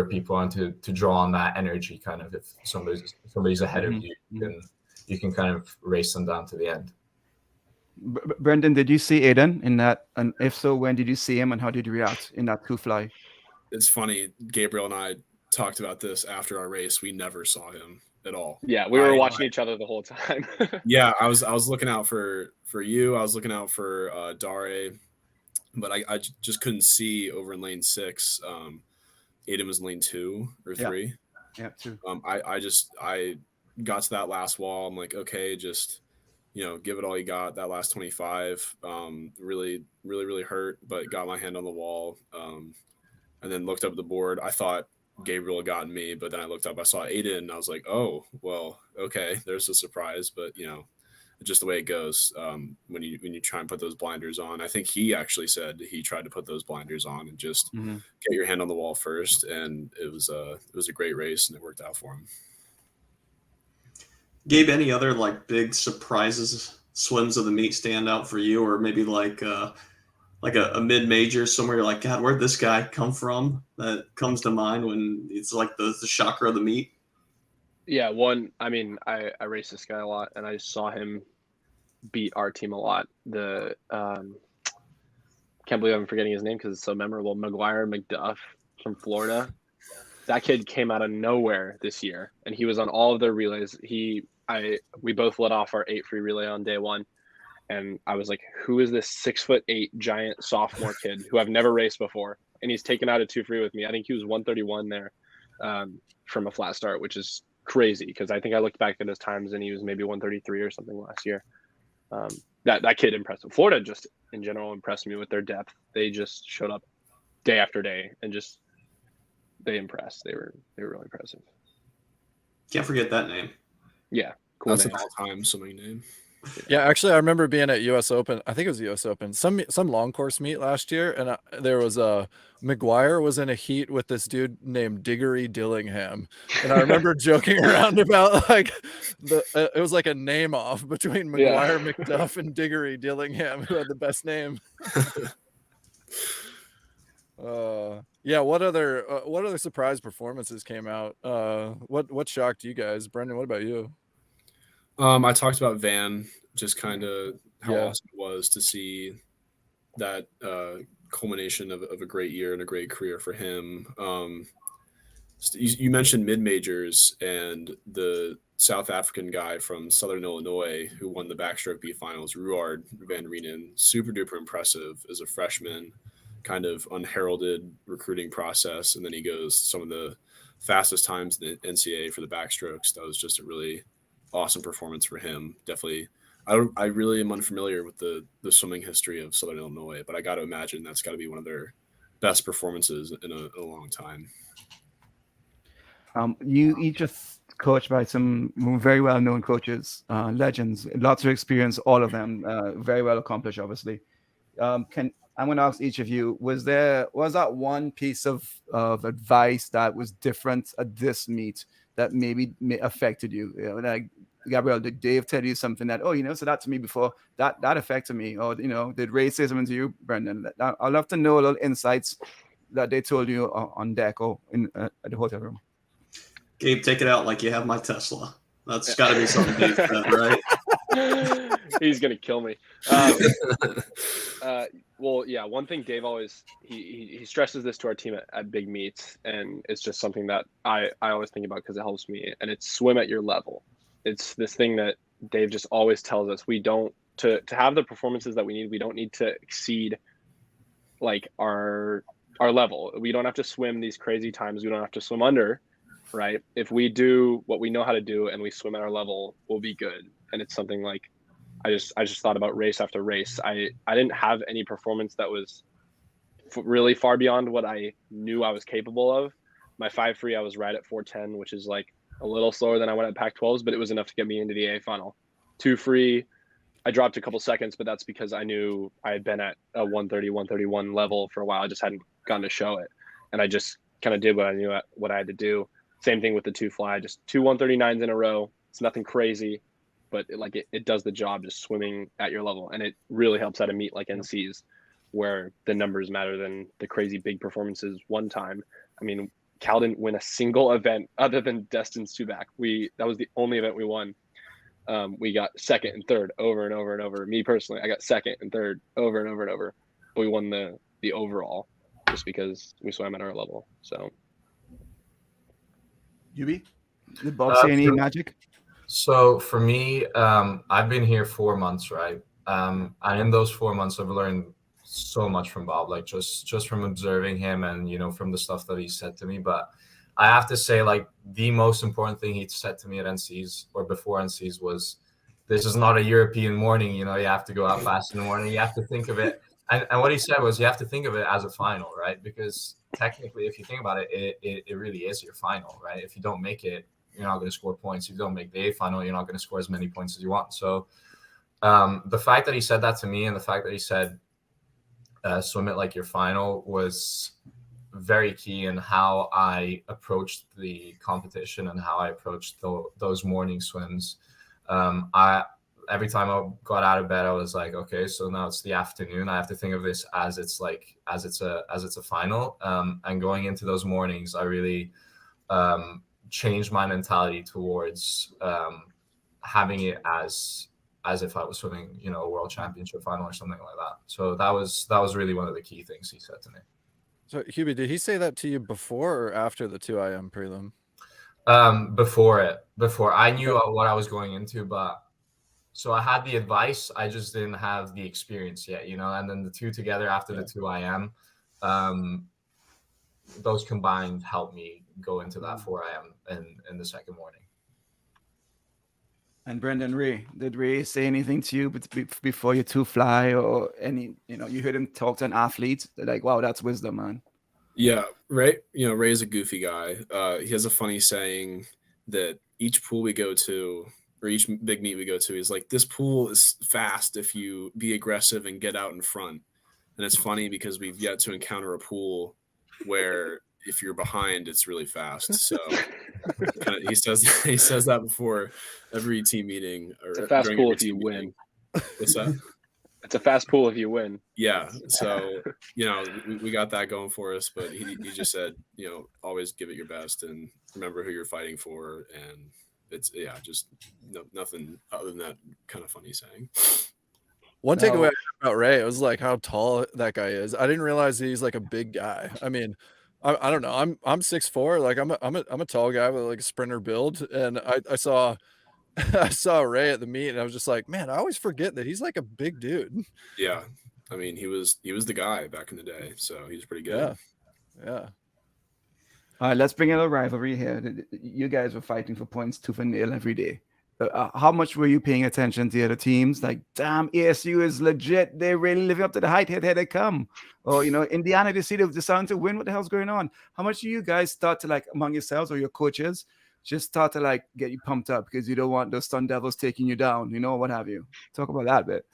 people are, and to draw on that energy. Kind of, if somebody's ahead of you, you can kind of race them down to the end. Brendan, did you see Aiden in that? And if so, when did you see him, and how did you react in that 2 fly? It's funny. Gabriel and I talked about this after our race. We never saw him at all. Yeah, we were watching each other the whole time. Yeah, I was looking out for you. I was looking out for Dare, but I just couldn't see over in lane 6. Aiden was in lane 2 or 3. Yeah, 2. I got to that last wall. I'm like, okay, just give it all you got. That last 25 really, really, really hurt, but got my hand on the wall, and then looked up at the board. I thought Gabriel had gotten me, but then I looked up, I saw Aiden, and I was like, oh, well, okay, there's a surprise. But just the way it goes, when you try and put those blinders on. I think he actually said he tried to put those blinders on and just get your hand on the wall first, and it was a great race, and it worked out for him. Gabe, any other big surprises, swims of the meet stand out for you, or maybe like a mid-major somewhere you're like, God, where'd this guy come from? That comes to mind when it's like the shocker of the meet. Yeah, I raced this guy a lot, and I saw him beat our team a lot. Can't believe I'm forgetting his name because it's so memorable. McGuire McDuff from Florida. That kid came out of nowhere this year, and he was on all of their relays. We both let off our 8 free relay on day 1, and I was like, who is this 6'8" giant sophomore kid who I've never raced before? And he's taken out a 2 free with me. I think he was 131 there from a flat start, which is crazy because I think I looked back at his times and he was maybe 133 or something last year. That kid impressed me. Florida just in general impressed me with their depth. They just showed up day after day and just they impressed. They were really impressive. Can't forget that name. Yeah, cool. That's name. an all-time swimming name. Yeah, actually, I remember being at U.S. Open. I think it was U.S. Open, some long course meet last year, and there was a McGuire was in a heat with this dude named Diggory Dillingham, and I remember joking around about like it was like a name off between McGuire, McDuff, and Diggory Dillingham, who had the best name. Yeah. What other surprise performances came out? What shocked you guys, Brendan? What about you? I talked about Van, just kind of how Yeah. awesome it was to see that culmination of a great year and a great career for him. You mentioned mid majors and the South African guy from Southern Illinois who won the backstroke B finals, Ruard Van Reenen. Super duper impressive as a freshman, kind of unheralded recruiting process, and then he goes some of the fastest times in the NCAA for the backstrokes. That was just a really awesome performance for him. Definitely. I really am unfamiliar with the swimming history of Southern Illinois, but I got to imagine that's got to be one of their best performances in a long time. You each are coached by some very well-known coaches, legends, lots of experience, all of them very well accomplished, obviously. I'm going to ask each of you, was that one piece of advice that was different at this meet that maybe affected you? Like, Gabriel, did Dave tell you something that, so that to me before, that affected me? Or, did Ray say something to you, Brendan? I'd love to know a little insights that they told you on deck or at the hotel room. Gabe, take it out like you have my Tesla. That's got to be something Dave said, right? He's going to kill me. Well, yeah, one thing Dave always, he stresses this to our team at big meets, and it's just something that I always think about because it helps me, and it's swim at your level. It's this thing that Dave just always tells us. We don't, to have the performances that we need, we don't need to exceed like our level. We don't have to swim these crazy times. We don't have to swim under, right? If we do what we know how to do and we swim at our level, we'll be good. And it's something like, I just thought about race after race. I didn't have any performance that was really far beyond what I knew I was capable of. My 5 free, I was right at 4:10, which is like a little slower than I went at Pac-12s, but it was enough to get me into the A final. 2 free, I dropped a couple seconds, but that's because I knew I had been at a 130, 131 level for a while. I just hadn't gotten to show it. And I just kind of did what I knew what I had to do. Same thing with the 2 fly, just 2 139s in a row. It's nothing crazy, but it does the job just swimming at your level. And it really helps at a meet like NC's where the numbers matter than the crazy big performances one time. I mean, Cal didn't win a single event other than Destin's 2-back. That was the only event we won. We got second and third over and over and over. Me personally, I got second and third over and over and over. But we won the overall just because we swam at our level. So, Hubi, did Bob say any magic? So for me, I've been here 4 months, right? And in those 4 months, I've learned so much from Bob, like just from observing him and from the stuff that he said to me. But I have to say, like, the most important thing he said to me at NC's or before NC's was, this is not a European morning. You have to go out fast in the morning. You have to think of it. And what he said was, you have to think of it as a final, right? Because technically, if you think about it, it really is your final, right? If you don't make it, you're not going to score points. If you don't make the A final, you're not going to score as many points as you want. So the fact that he said that to me and the fact that he said, swim it like your final was very key in how I approached the competition and how I approached those morning swims. Every time I got out of bed, I was like, okay, so now it's the afternoon. I have to think of this as it's a final. And going into those mornings, I really changed my mentality towards having it as if I was swimming, a world championship final or something like that. So that was really one of the key things he said to me. So Hubi, did he say that to you before or after the 2 IM prelim? Before I knew what I was going into, but so I had the advice, I just didn't have the experience yet, and then the two together after the 2 IM, those combined helped me go into that 4 IM in the second morning. And Brendan, did Ray say anything to you before you 2 fly or any, you heard him talk to an athlete? They're like, wow, that's wisdom, man. Yeah, Ray, Ray's a goofy guy. He has a funny saying that each pool we go to, or each big meet we go to, he's like, this pool is fast if you be aggressive and get out in front. And it's funny because we've yet to encounter a pool where if you're behind, it's really fast. So he says that before every team meeting. Or it's a fast during pool every if you team win. meeting. What's that? It's a fast pool if you win. Yeah. So, we got that going for us, but he just said, always give it your best and remember who you're fighting for. And it's, just nothing other than that kind of funny saying. One takeaway about Ray, it was like how tall that guy is. I didn't realize he's like a big guy. I mean, I don't know. I'm 6'4". Like I'm a tall guy with like a sprinter build, and I saw I saw Ray at the meet, and I was just like, man, I always forget that he's like a big dude. Yeah, I mean, he was the guy back in the day, so he was pretty good. Yeah. All right, let's bring in a rivalry here. You guys were fighting for points tooth and nail every day. How much were you paying attention to the other teams? Like, damn, ASU is legit. They're really living up to the hype. Here they come. Or, Indiana, they see they're starting to win. What the hell's going on? How much do you guys start to, like, among yourselves or your coaches, just start to, like, get you pumped up because you don't want those Sun Devils taking you down, what have you? Talk about that a bit.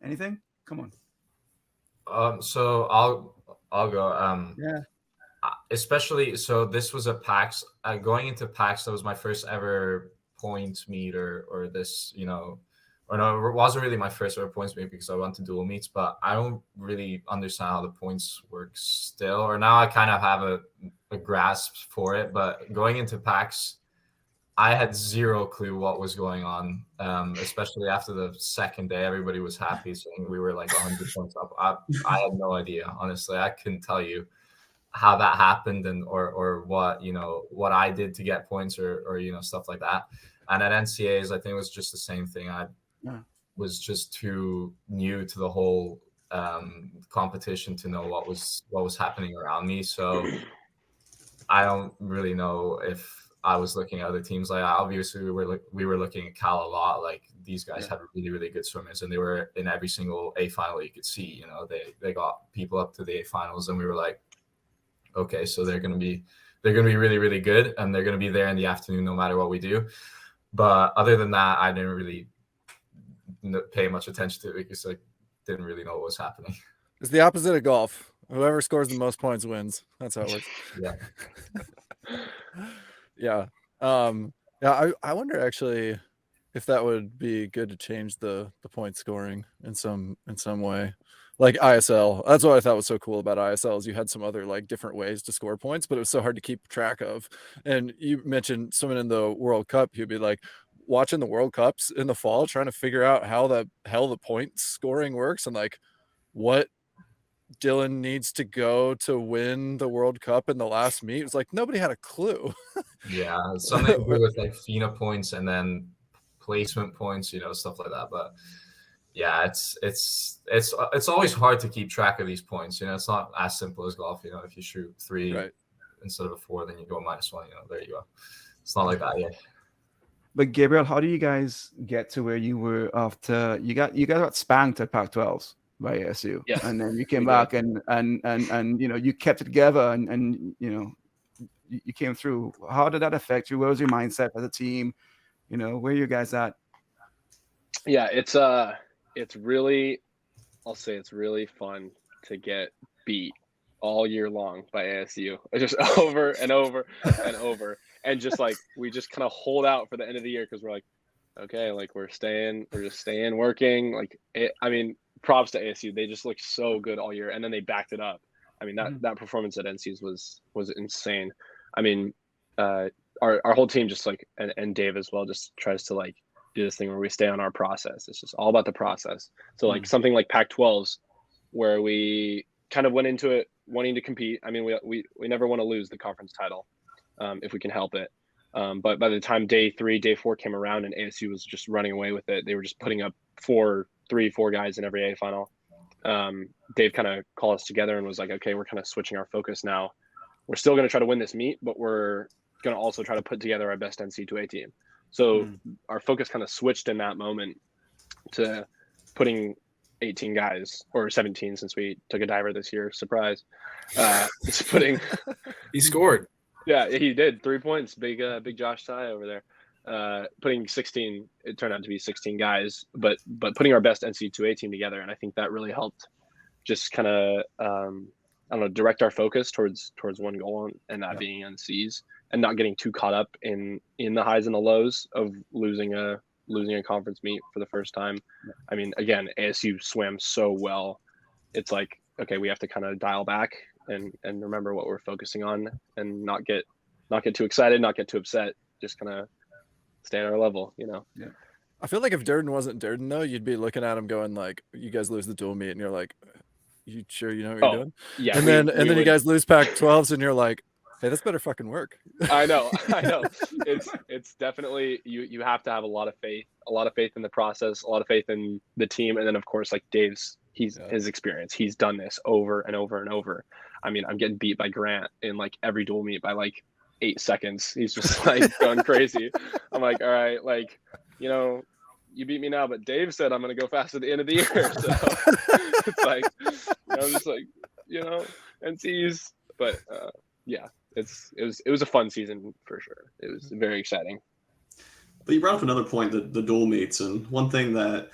Anything? Come on. So I'll go. Yeah. Especially, so this was a PAX. Going into PAX, that was my first ever points meet, or this, or no, it wasn't really my first ever points meet because I went to dual meets. But I don't really understand how the points work still, or now I kind of have a grasp for it. But going into PAX, I had zero clue what was going on. Especially after the second day, everybody was happy saying we were like 100 points up. I had no idea, honestly. I couldn't tell you how that happened and or what what I did to get points or stuff like that. And at NCAAs, I think it was just the same thing. I was just too new to the whole competition to know what was happening around me. So I don't really know if I was looking at other teams. Like, obviously we were looking at Cal a lot. Like, these guys had really, really good swimmers, and they were in every single A final you could see. They got people up to the A finals, and we were like, okay, so they're gonna be really, really good, and they're gonna be there in the afternoon no matter what we do. But other than that, I didn't really pay much attention to it because I didn't really know what was happening. It's the opposite of golf. Whoever scores the most points wins. That's how it works. Yeah. I wonder actually if that would be good to change the point scoring in some way. Like ISL. That's what I thought was so cool about ISL is you had some other like different ways to score points, but it was so hard to keep track of. And you mentioned someone in the World Cup, you'd be like watching the World Cups in the fall, trying to figure out how the hell the point scoring works and like what Dylan needs to go to win the World Cup in the last meet. It was like nobody had a clue. Yeah, something to do with like FINA points and then placement points, stuff like that. But yeah, it's always hard to keep track of these points. It's not as simple as golf. If you shoot 3 instead of a 4, then you go -1. There you go. It's not like that yet. But Gabriel, how do you guys get to where you were after you got spanked at Pac-12s by ASU? Yes, and then you came back and you kept it together and you came through. How did that affect you? What was your mindset as a team? Where are you guys at? Yeah, it's really, I'll say it's really fun to get beat all year long by ASU, just over and over and over. And just like, we just kind of hold out for the end of the year because we're like, okay, like we're just staying working. Like, props to ASU. They just looked so good all year. And then they backed it up. I mean, that performance at NC's was insane. I mean, our whole team just like, and Dave as well, just tries to like do this thing where we stay on our process. It's just all about the process. So like something like Pac-12s where we kind of went into it wanting to compete. I mean, we never want to lose the conference title if we can help it. But by the time day 3, day 4 came around and ASU was just running away with it, they were just putting up 4 guys in every A final. Dave kind of called us together and was like, okay, we're kind of switching our focus now. We're still going to try to win this meet, but we're going to also try to put together our best NC2A team. So our focus kind of switched in that moment to putting 18 guys, or 17 since we took a diver this year. Surprise. It's putting. He scored. Yeah, he did. 3 points. Big Josh Ty over there. putting 16, it turned out to be 16 guys, but putting our best NC2A team together. And I think that really helped just kind of, I don't know, direct our focus towards one goal, and that being NCs, and not getting too caught up in the highs and the lows of losing a conference meet for the first time. I mean, again, ASU swam so well. It's like, okay, we have to kind of dial back and remember what we're focusing on, and not get too excited, not get too upset, just kind of stay on our level, you know? Yeah. I feel like if Durden wasn't Durden though, you'd be looking at him going like, you guys lose the dual meet and you're like, you sure you know what you're doing? Yeah. And then you guys lose Pac-12s and you're like, hey, this better fucking work. I know. It's definitely, you have to have a lot of faith in the process, a lot of faith in the team. And then of course, like Dave's, his experience, he's done this over and over and over. I mean, I'm getting beat by Grant in like every dual meet by like 8 seconds. He's just like going crazy. I'm like, all right, like, you know, you beat me now, but Dave said I'm going to go fast at the end of the year. So it's like, you know, just like, you know, NCs, but yeah, it was a fun season for sure. It was very exciting. But you brought up another point, the dual meets, and one thing that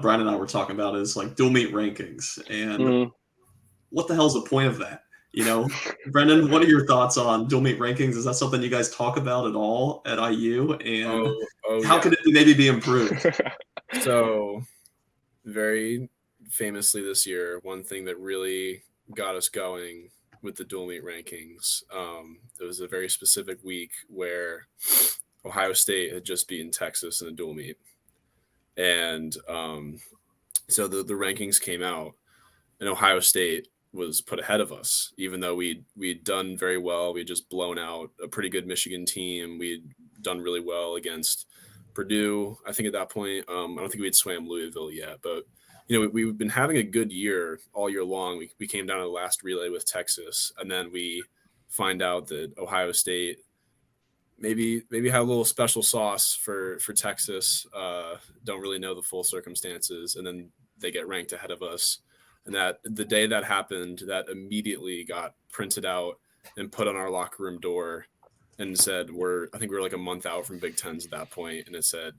Brian and I were talking about is like dual meet rankings, and what the hell's the point of that? You know, Brendan, what are your thoughts on dual meet rankings? Is that something you guys talk about at all at IU? And how could it maybe be improved? So, very famously this year, one thing that really got us going with the dual meet rankings, it was a very specific week where Ohio State had just beaten Texas in a dual meet. And so the rankings came out, and Ohio State was put ahead of us, even though we'd done very well. We'd just blown out a pretty good Michigan team. We'd done really well against Purdue, I think, at that point. I don't think we'd swam Louisville yet, but you know, we've been having a good year all year long. We came down to the last relay with Texas, and then we find out that Ohio State maybe had a little special sauce for Texas. Don't really know the full circumstances, and then they get ranked ahead of us. And that the day that happened, that immediately got printed out and put on our locker room door, and said I think we were like a month out from Big Tens at that point, and it said,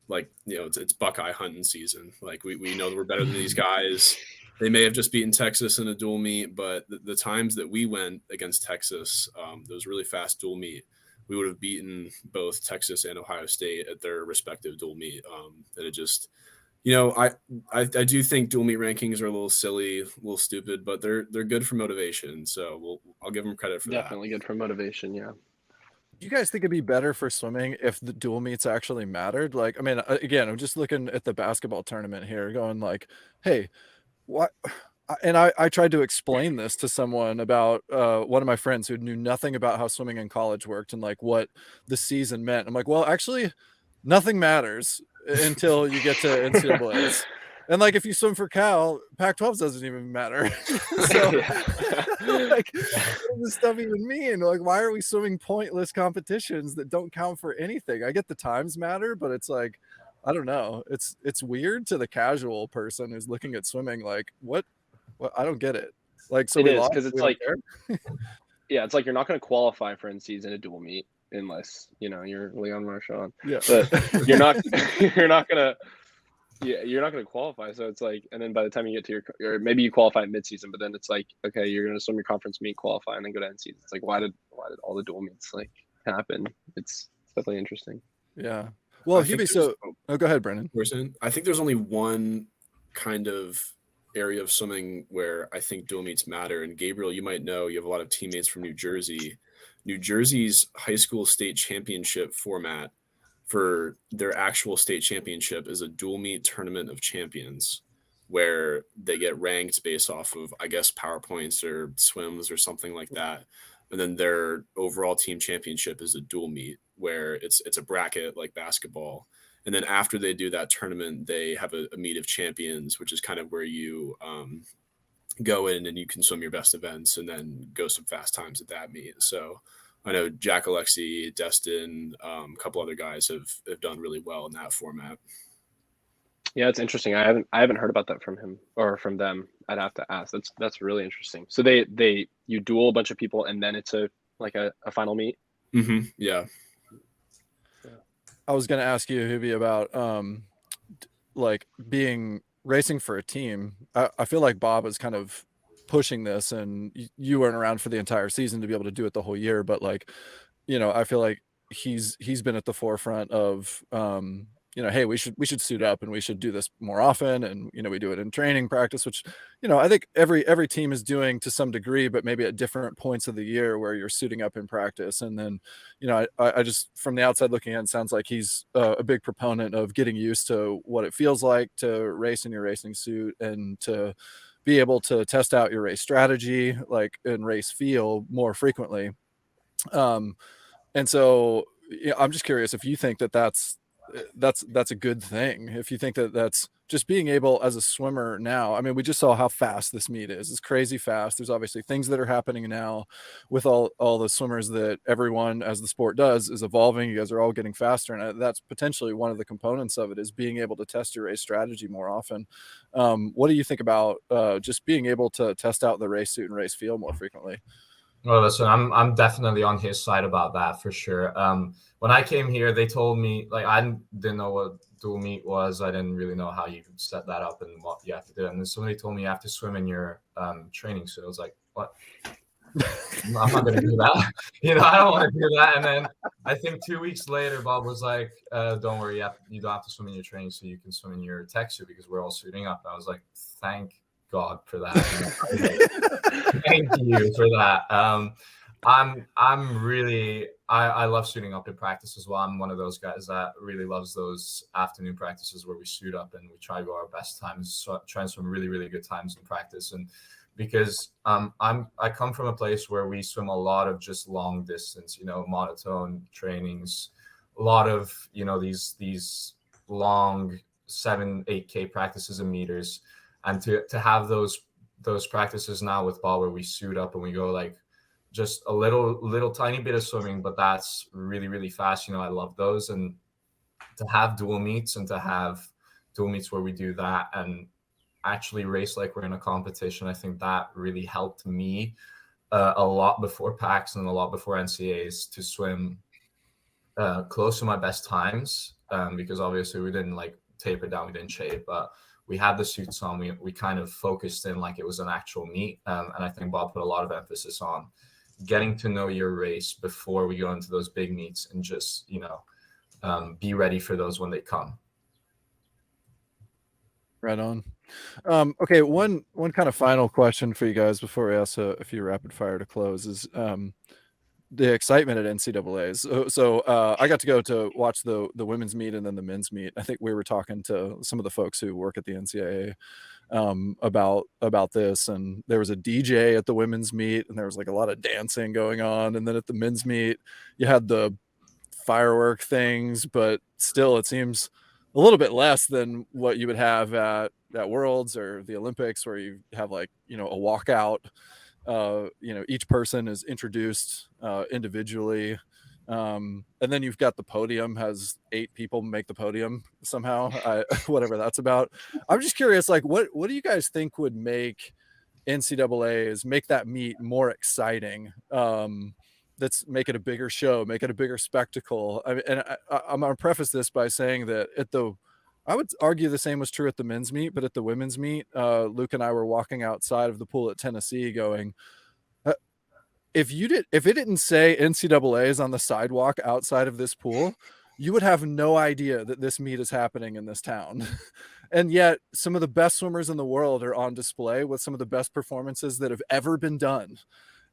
like, you know, it's Buckeye hunting season. Like we know that we're better than these guys. They may have just beaten Texas in a dual meet, but the times that we went against Texas, those really fast dual meet, we would have beaten both Texas and Ohio State at their respective dual meet. And it just, you know, I do think dual meet rankings are a little silly, a little stupid, but they're good for motivation. So I'll give them credit for that. Definitely good for motivation. Yeah. Do you guys think it'd be better for swimming if the dual meets actually mattered? Like, I mean, again, I'm just looking at the basketball tournament here going like, hey, what? And I tried to explain this to someone about one of my friends who knew nothing about how swimming in college worked and like what the season meant. I'm like, well, actually nothing matters until you get to NCAAs. And like, if you swim for Cal, Pac-12 doesn't even matter. So like, what does this stuff even mean? Like, why are we swimming pointless competitions that don't count for anything? I get the times matter, but it's like, I don't know. It's weird to the casual person who's looking at swimming. Like, what? I don't get it. Like, so it is, lost, because it's like, yeah, it's like you're not going to qualify for NCs in a dual meet unless, you know, you're Leon Marchand. Yeah, but you're not gonna. Yeah, you're not going to qualify. So it's like, and then by the time you get to or maybe you qualify at midseason, but then it's like, okay, you're going to swim your conference meet, qualify, and then go to NCs. It's like, why did all the dual meets like happen? It's definitely interesting. Yeah. Well, Hubi, so go ahead, Brendan. I think there's only one kind of area of swimming where I think dual meets matter. And Gabriel, you might know, you have a lot of teammates from New Jersey. New Jersey's high school state championship format for their actual state championship is a dual meet tournament of champions, where they get ranked based off of, I guess, power points or swims or something like that. And then their overall team championship is a dual meet, where it's a bracket like basketball. And then after they do that tournament, they have a meet of champions, which is kind of where you go in and you can swim your best events and then go some fast times at that meet. So I know Jack Alexi, Destin, a couple other guys have done really well in that format. Yeah, it's interesting. I haven't heard about that from him or from them. I'd have to ask. That's really interesting. So you duel a bunch of people and then it's a final meet. Mm-hmm. Yeah. I was going to ask you, Hubi, about like racing for a team. I feel like Bob is kind of pushing this, and you weren't around for the entire season to be able to do it the whole year, but like, I feel like he's been at the forefront of hey, we should suit up and we should do this more often, and we do it in training practice, which I think every team is doing to some degree, but maybe at different points of the year where you're suiting up in practice. And then I just, from the outside looking in, it sounds like he's a big proponent of getting used to what it feels like to race in your racing suit and to be able to test out your race strategy, like in race feel, more frequently. And so I'm just curious if you think that that's a good thing. If you think that that's just being able as a swimmer now. I mean, we just saw how fast this meet is. It's crazy fast. There's obviously things that are happening now with all the swimmers that everyone, as the sport does, is evolving. You guys are all getting faster, and that's potentially one of the components of it, is being able to test your race strategy more often. What do you think about just being able to test out the race suit and race feel more frequently? Well, listen, I'm definitely on his side about that for sure. When I came here, they told me, like, I didn't know what dual meet was. I didn't really know how you could set that up and what you have to do. And then somebody told me you have to swim in your training suit. I was like, what? I'm not going to do that. I don't want to do that. And then I think 2 weeks later, Bob was like, don't worry, you don't have to swim in your training suit. You can swim in your tech suit because we're all suiting up. And I was like, thank God for that. Thank you for that. I'm really, I love suiting up in practice as well. I'm one of those guys that really loves those afternoon practices where we suit up and we try to go our best times, try and swim really, really good times in practice. And because I come from a place where we swim a lot of just long distance, monotone trainings, a lot of, these long 7-8K practices and meters. And to have those practices now with Bob where we suit up and we go like just a little tiny bit of swimming, but that's really, really fast. I love those. And to have dual meets where we do that and actually race like we're in a competition, I think that really helped me a lot before PAX and a lot before NCAAs to swim close to my best times, because obviously we didn't like taper down, we didn't shave, but we had the suits on. We kind of focused in like it was an actual meet. And I think Bob put a lot of emphasis on getting to know your race before we go into those big meets and just, be ready for those when they come. Right on. Okay, one kind of final question for you guys before we ask a few rapid fire to close is the excitement at NCAAs. So I got to go to watch the women's meet and then the men's meet. I think we were talking to some of the folks who work at the NCAA about this, and there was a DJ at the women's meet and there was like a lot of dancing going on, and then at the men's meet you had the firework things, but still it seems a little bit less than what you would have at Worlds or the Olympics, where you have like a walkout. Each person is introduced individually, and then you've got the podium has 8 people make the podium somehow, whatever that's about. I'm just curious, like what do you guys think would make NCAAs make that meet more exciting? Let's make it a bigger show, make it a bigger spectacle. I mean, and I'm going to preface this by saying that I would argue the same was true at the men's meet, but at the women's meet, Luke and I were walking outside of the pool at Tennessee going, if it didn't say NCAAs on the sidewalk outside of this pool, you would have no idea that this meet is happening in this town. And yet some of the best swimmers in the world are on display with some of the best performances that have ever been done.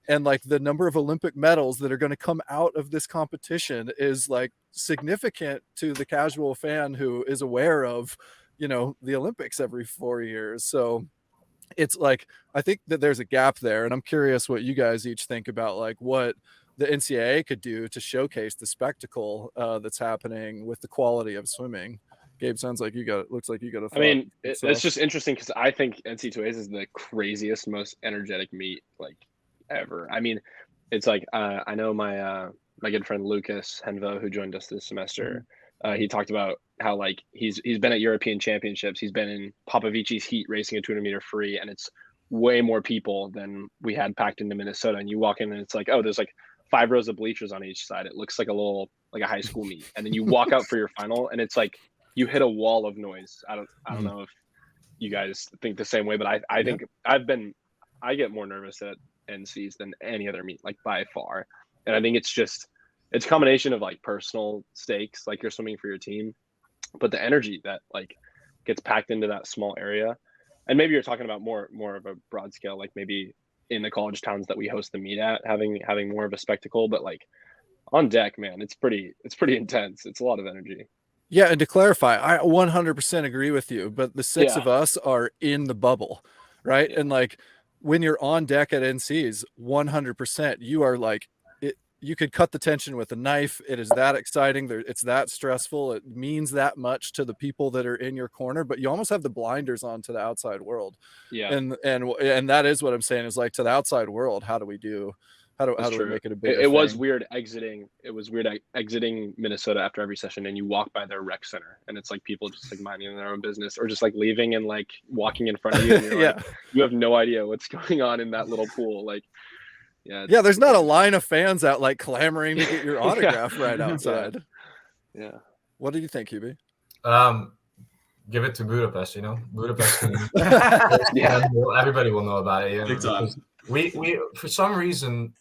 And like the number of Olympic medals that are going to come out of this competition is like significant to the casual fan who is aware of, the Olympics every 4 years. So it's like, I think that there's a gap there. And I'm curious what you guys each think about like what the NCAA could do to showcase the spectacle that's happening with the quality of swimming. Gabe, looks like you got a thought. I mean, it's just interesting because I think NC2As is the craziest, most energetic meet like ever. I mean, it's like I know my good friend Lucas Henvo, who joined us this semester, he talked about how like he's been at European Championships, he's been in Popovici's heat racing a 200 meter free, and it's way more people than we had packed into Minnesota. And you walk in and it's like, oh, there's like 5 rows of bleachers on each side. It looks like a little like a high school meet, and then you walk out for your final, and it's like you hit a wall of noise. I don't know if you guys think the same way, but I think I get more nervous at NCs than any other meet, like by far. And I think it's a combination of like personal stakes, like you're swimming for your team, but the energy that like gets packed into that small area. And maybe you're talking about more of a broad scale, like maybe in the college towns that we host the meet at, having more of a spectacle, but like on deck, man, it's pretty intense. It's a lot of energy. Yeah, and to clarify, I 100% agree with you, but the six of us are in the bubble, right? Yeah. And like when you're on deck at NCs, 100%, you are like, you could cut the tension with a knife. It is that exciting. It's that stressful. It means that much to the people that are in your corner, but you almost have the blinders on to the outside world. Yeah. And that is what I'm saying is like to the outside world, how do we make it a bigger thing? Was weird exiting. It was weird exiting Minnesota after every session, and you walk by their rec center, and it's like people just like minding their own business, or just like leaving and like walking in front of you. And you're like, you have no idea what's going on in that little pool. Like, there's not a line of fans out like clamoring to get your autograph right outside. Yeah. What do you think, Hubie? Give it to Budapest. Budapest. Everybody will know about it. Big time. We for some reason.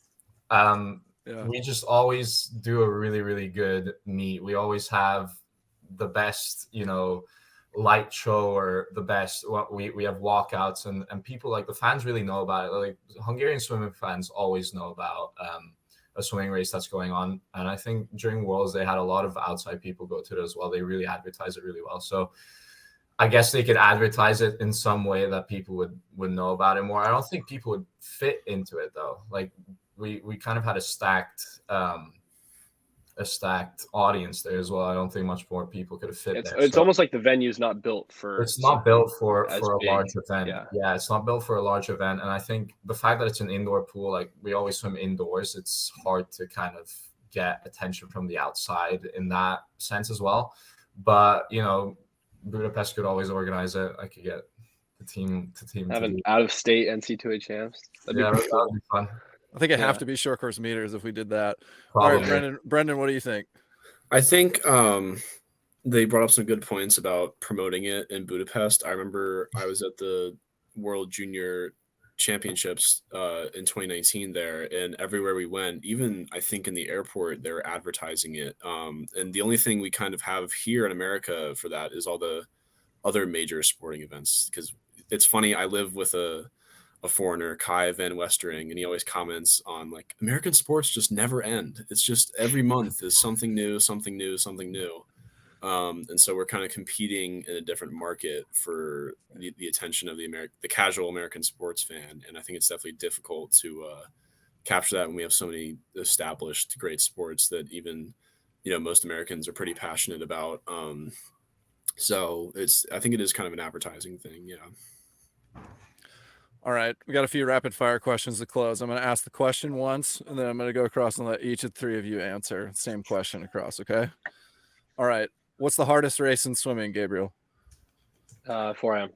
We just always do a really, really good meet. We always have the best, light show or the best. We have walkouts and people like the fans really know about it. Like Hungarian swimming fans always know about a swimming race that's going on. And I think during Worlds, they had a lot of outside people go to it as well. They really advertise it really well. So I guess they could advertise it in some way that people would know about it more. I don't think people would fit into it though. Like we kind of had a stacked audience there as well. I don't think much more people could have fit there. It's almost like the venue's not built for. It's not built for a large event. Yeah, it's not built for a large event. And I think the fact that it's an indoor pool, like we always swim indoors, it's hard to kind of get attention from the outside in that sense as well. But Budapest could always organize it. I could get the team have an out-of-state NCAA champs. That'd be fun. I think it'd have to be short course meters if we did that. Probably. All right, Brendan, what do you think? I think they brought up some good points about promoting it in Budapest. I remember I was at the World Junior Championships in 2019 there, and everywhere we went, even I think in the airport, they were advertising it. And the only thing we kind of have here in America for that is all the other major sporting events. Because it's funny, I live with a foreigner, Kai Van Westering, and he always comments on like American sports just never end. It's just every month is something new. And so we're kind of competing in a different market for the attention of the casual American sports fan. And I think it's definitely difficult to capture that when we have so many established great sports that even, most Americans are pretty passionate about. So I think it is kind of an advertising thing. Yeah. All right, we got a few rapid fire questions to close. I'm going to ask the question once, and then I'm going to go across and let each of the three of you answer. Same question across, okay? All right. What's the hardest race in swimming, Gabriel? 4am.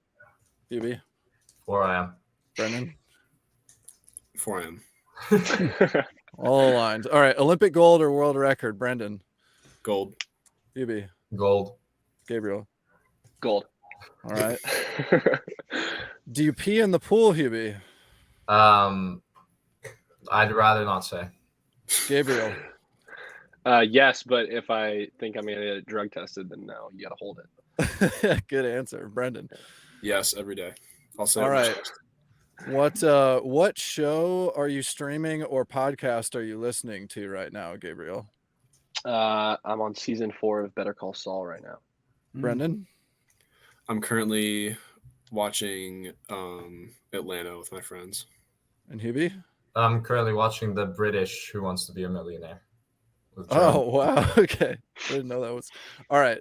Hubie? 4am. Brendan? 4am. All aligned. All right, Olympic gold or world record, Brendan? Gold. Hubie? Gold. Gabriel? Gold. All right. Do you pee in the pool, Hubie? I'd rather not say. Gabriel? Yes, but if I think I'm going to get drug tested, then no, you got to hold it. Good answer. Brendan? Yes, every day. I'll say. All right. What show are you streaming or podcast are you listening to right now, Gabriel? I'm on season 4 of Better Call Saul right now. Brendan? I'm currently watching Atlanta with my friends. And Hubie? I'm currently watching the British Who Wants to Be a Millionaire. Oh, wow. Okay. I didn't know that was. All right.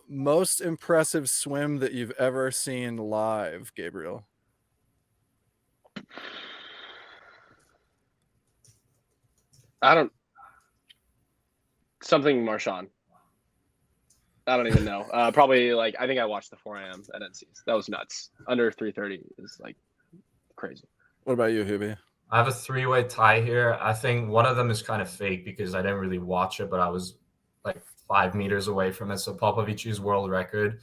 Most impressive swim that you've ever seen live, Gabriel? Something Marshawn. I don't even know. Probably like I think I watched the 4am at NC's. That was nuts. Under 3:30 is like crazy. What about you, Hubie? I have a 3-way tie here. I think one of them is kind of fake because I didn't really watch it, but I was like 5 meters away from it. So Popovic's world record.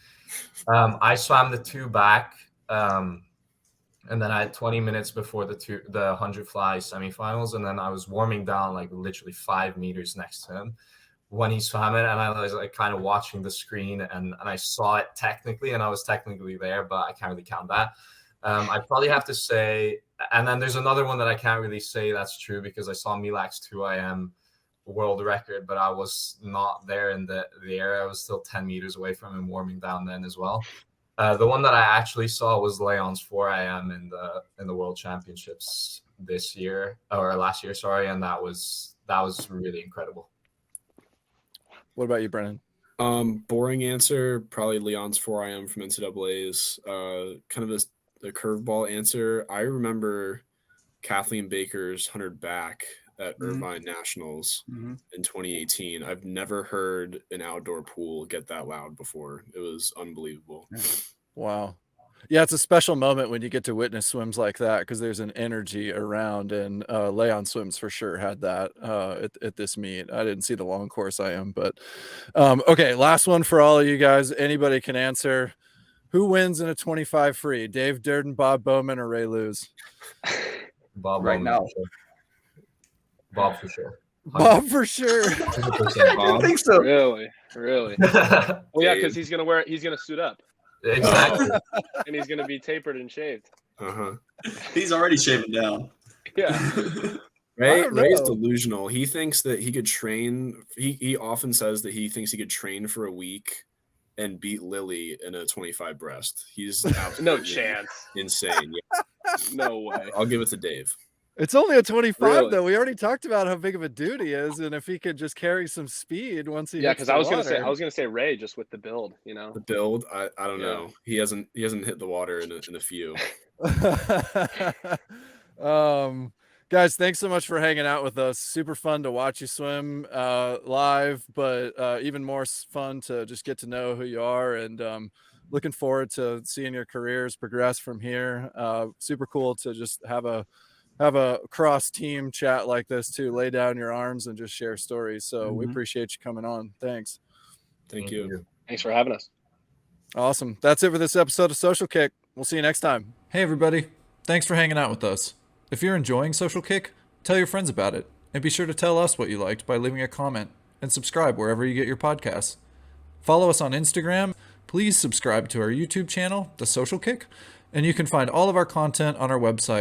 I swam the 2 back. And then I had 20 minutes before the 100 fly semifinals. And then I was warming down like literally 5 meters next to him when he swam it. And I was like kind of watching the screen and I saw it technically, and I was technically there, but I can't really count that. I probably have to say, and then there's another one that I can't really say that's true because I saw Milak's 2 IM world record, but I was not there in the air. I was still 10 meters away from him warming down then as well. The one that I actually saw was Leon's 4 IM in the World Championships this year or last year, sorry, and that was really incredible. What about you, Brennan? Boring answer, probably Leon's 4 IM from NCAA's. Kind of a curveball answer. I remember Kathleen Baker's 100 back at Irvine Nationals in 2018. I've never heard an outdoor pool get that loud before. It was unbelievable. Wow. Yeah, it's a special moment when you get to witness swims like that because there's an energy around, and Leon Swims for sure had that at this meet. I didn't see the long course IM, but okay, last one for all of you guys. Anybody can answer. Who wins in a 25 free? Dave Durden, Bob Bowman, or Ray Lewis? Bob Right Bowman, now. for sure. Bob for sure. Bob for sure. 100% I Bob. think so. Really? Well, yeah, because he's gonna suit up Exactly. and he's gonna be tapered and shaved. He's already shaving down. Yeah. Ray's delusional. He thinks that he could train. He often says that he thinks he could train for a week and beat Lily in a 25 breast. He's No chance. insane. Yeah. No way. I'll give it to Dave. It's only a 25 Really? though. We already talked about how big of a dude he is, and if he could just carry some speed once he Yeah, hits because the I was water. gonna say Ray just with the build, you know. The build, I don't Yeah. know. He hasn't hit the water in a few. Guys, thanks so much for hanging out with us. Super fun to watch you swim live, but even more fun to just get to know who you are, and looking forward to seeing your careers progress from here. Super cool to just have a cross team chat like this too. Lay down your arms and just share stories. So we appreciate you coming on. Thanks. Thank you. Thanks for having us. Awesome. That's it for this episode of Social Kick. We'll see you next time. Hey, everybody. Thanks for hanging out with us. If you're enjoying Social Kick, tell your friends about it. And be sure to tell us what you liked by leaving a comment and subscribe wherever you get your podcasts. Follow us on Instagram. Please subscribe to our YouTube channel, The Social Kick. And you can find all of our content on our website,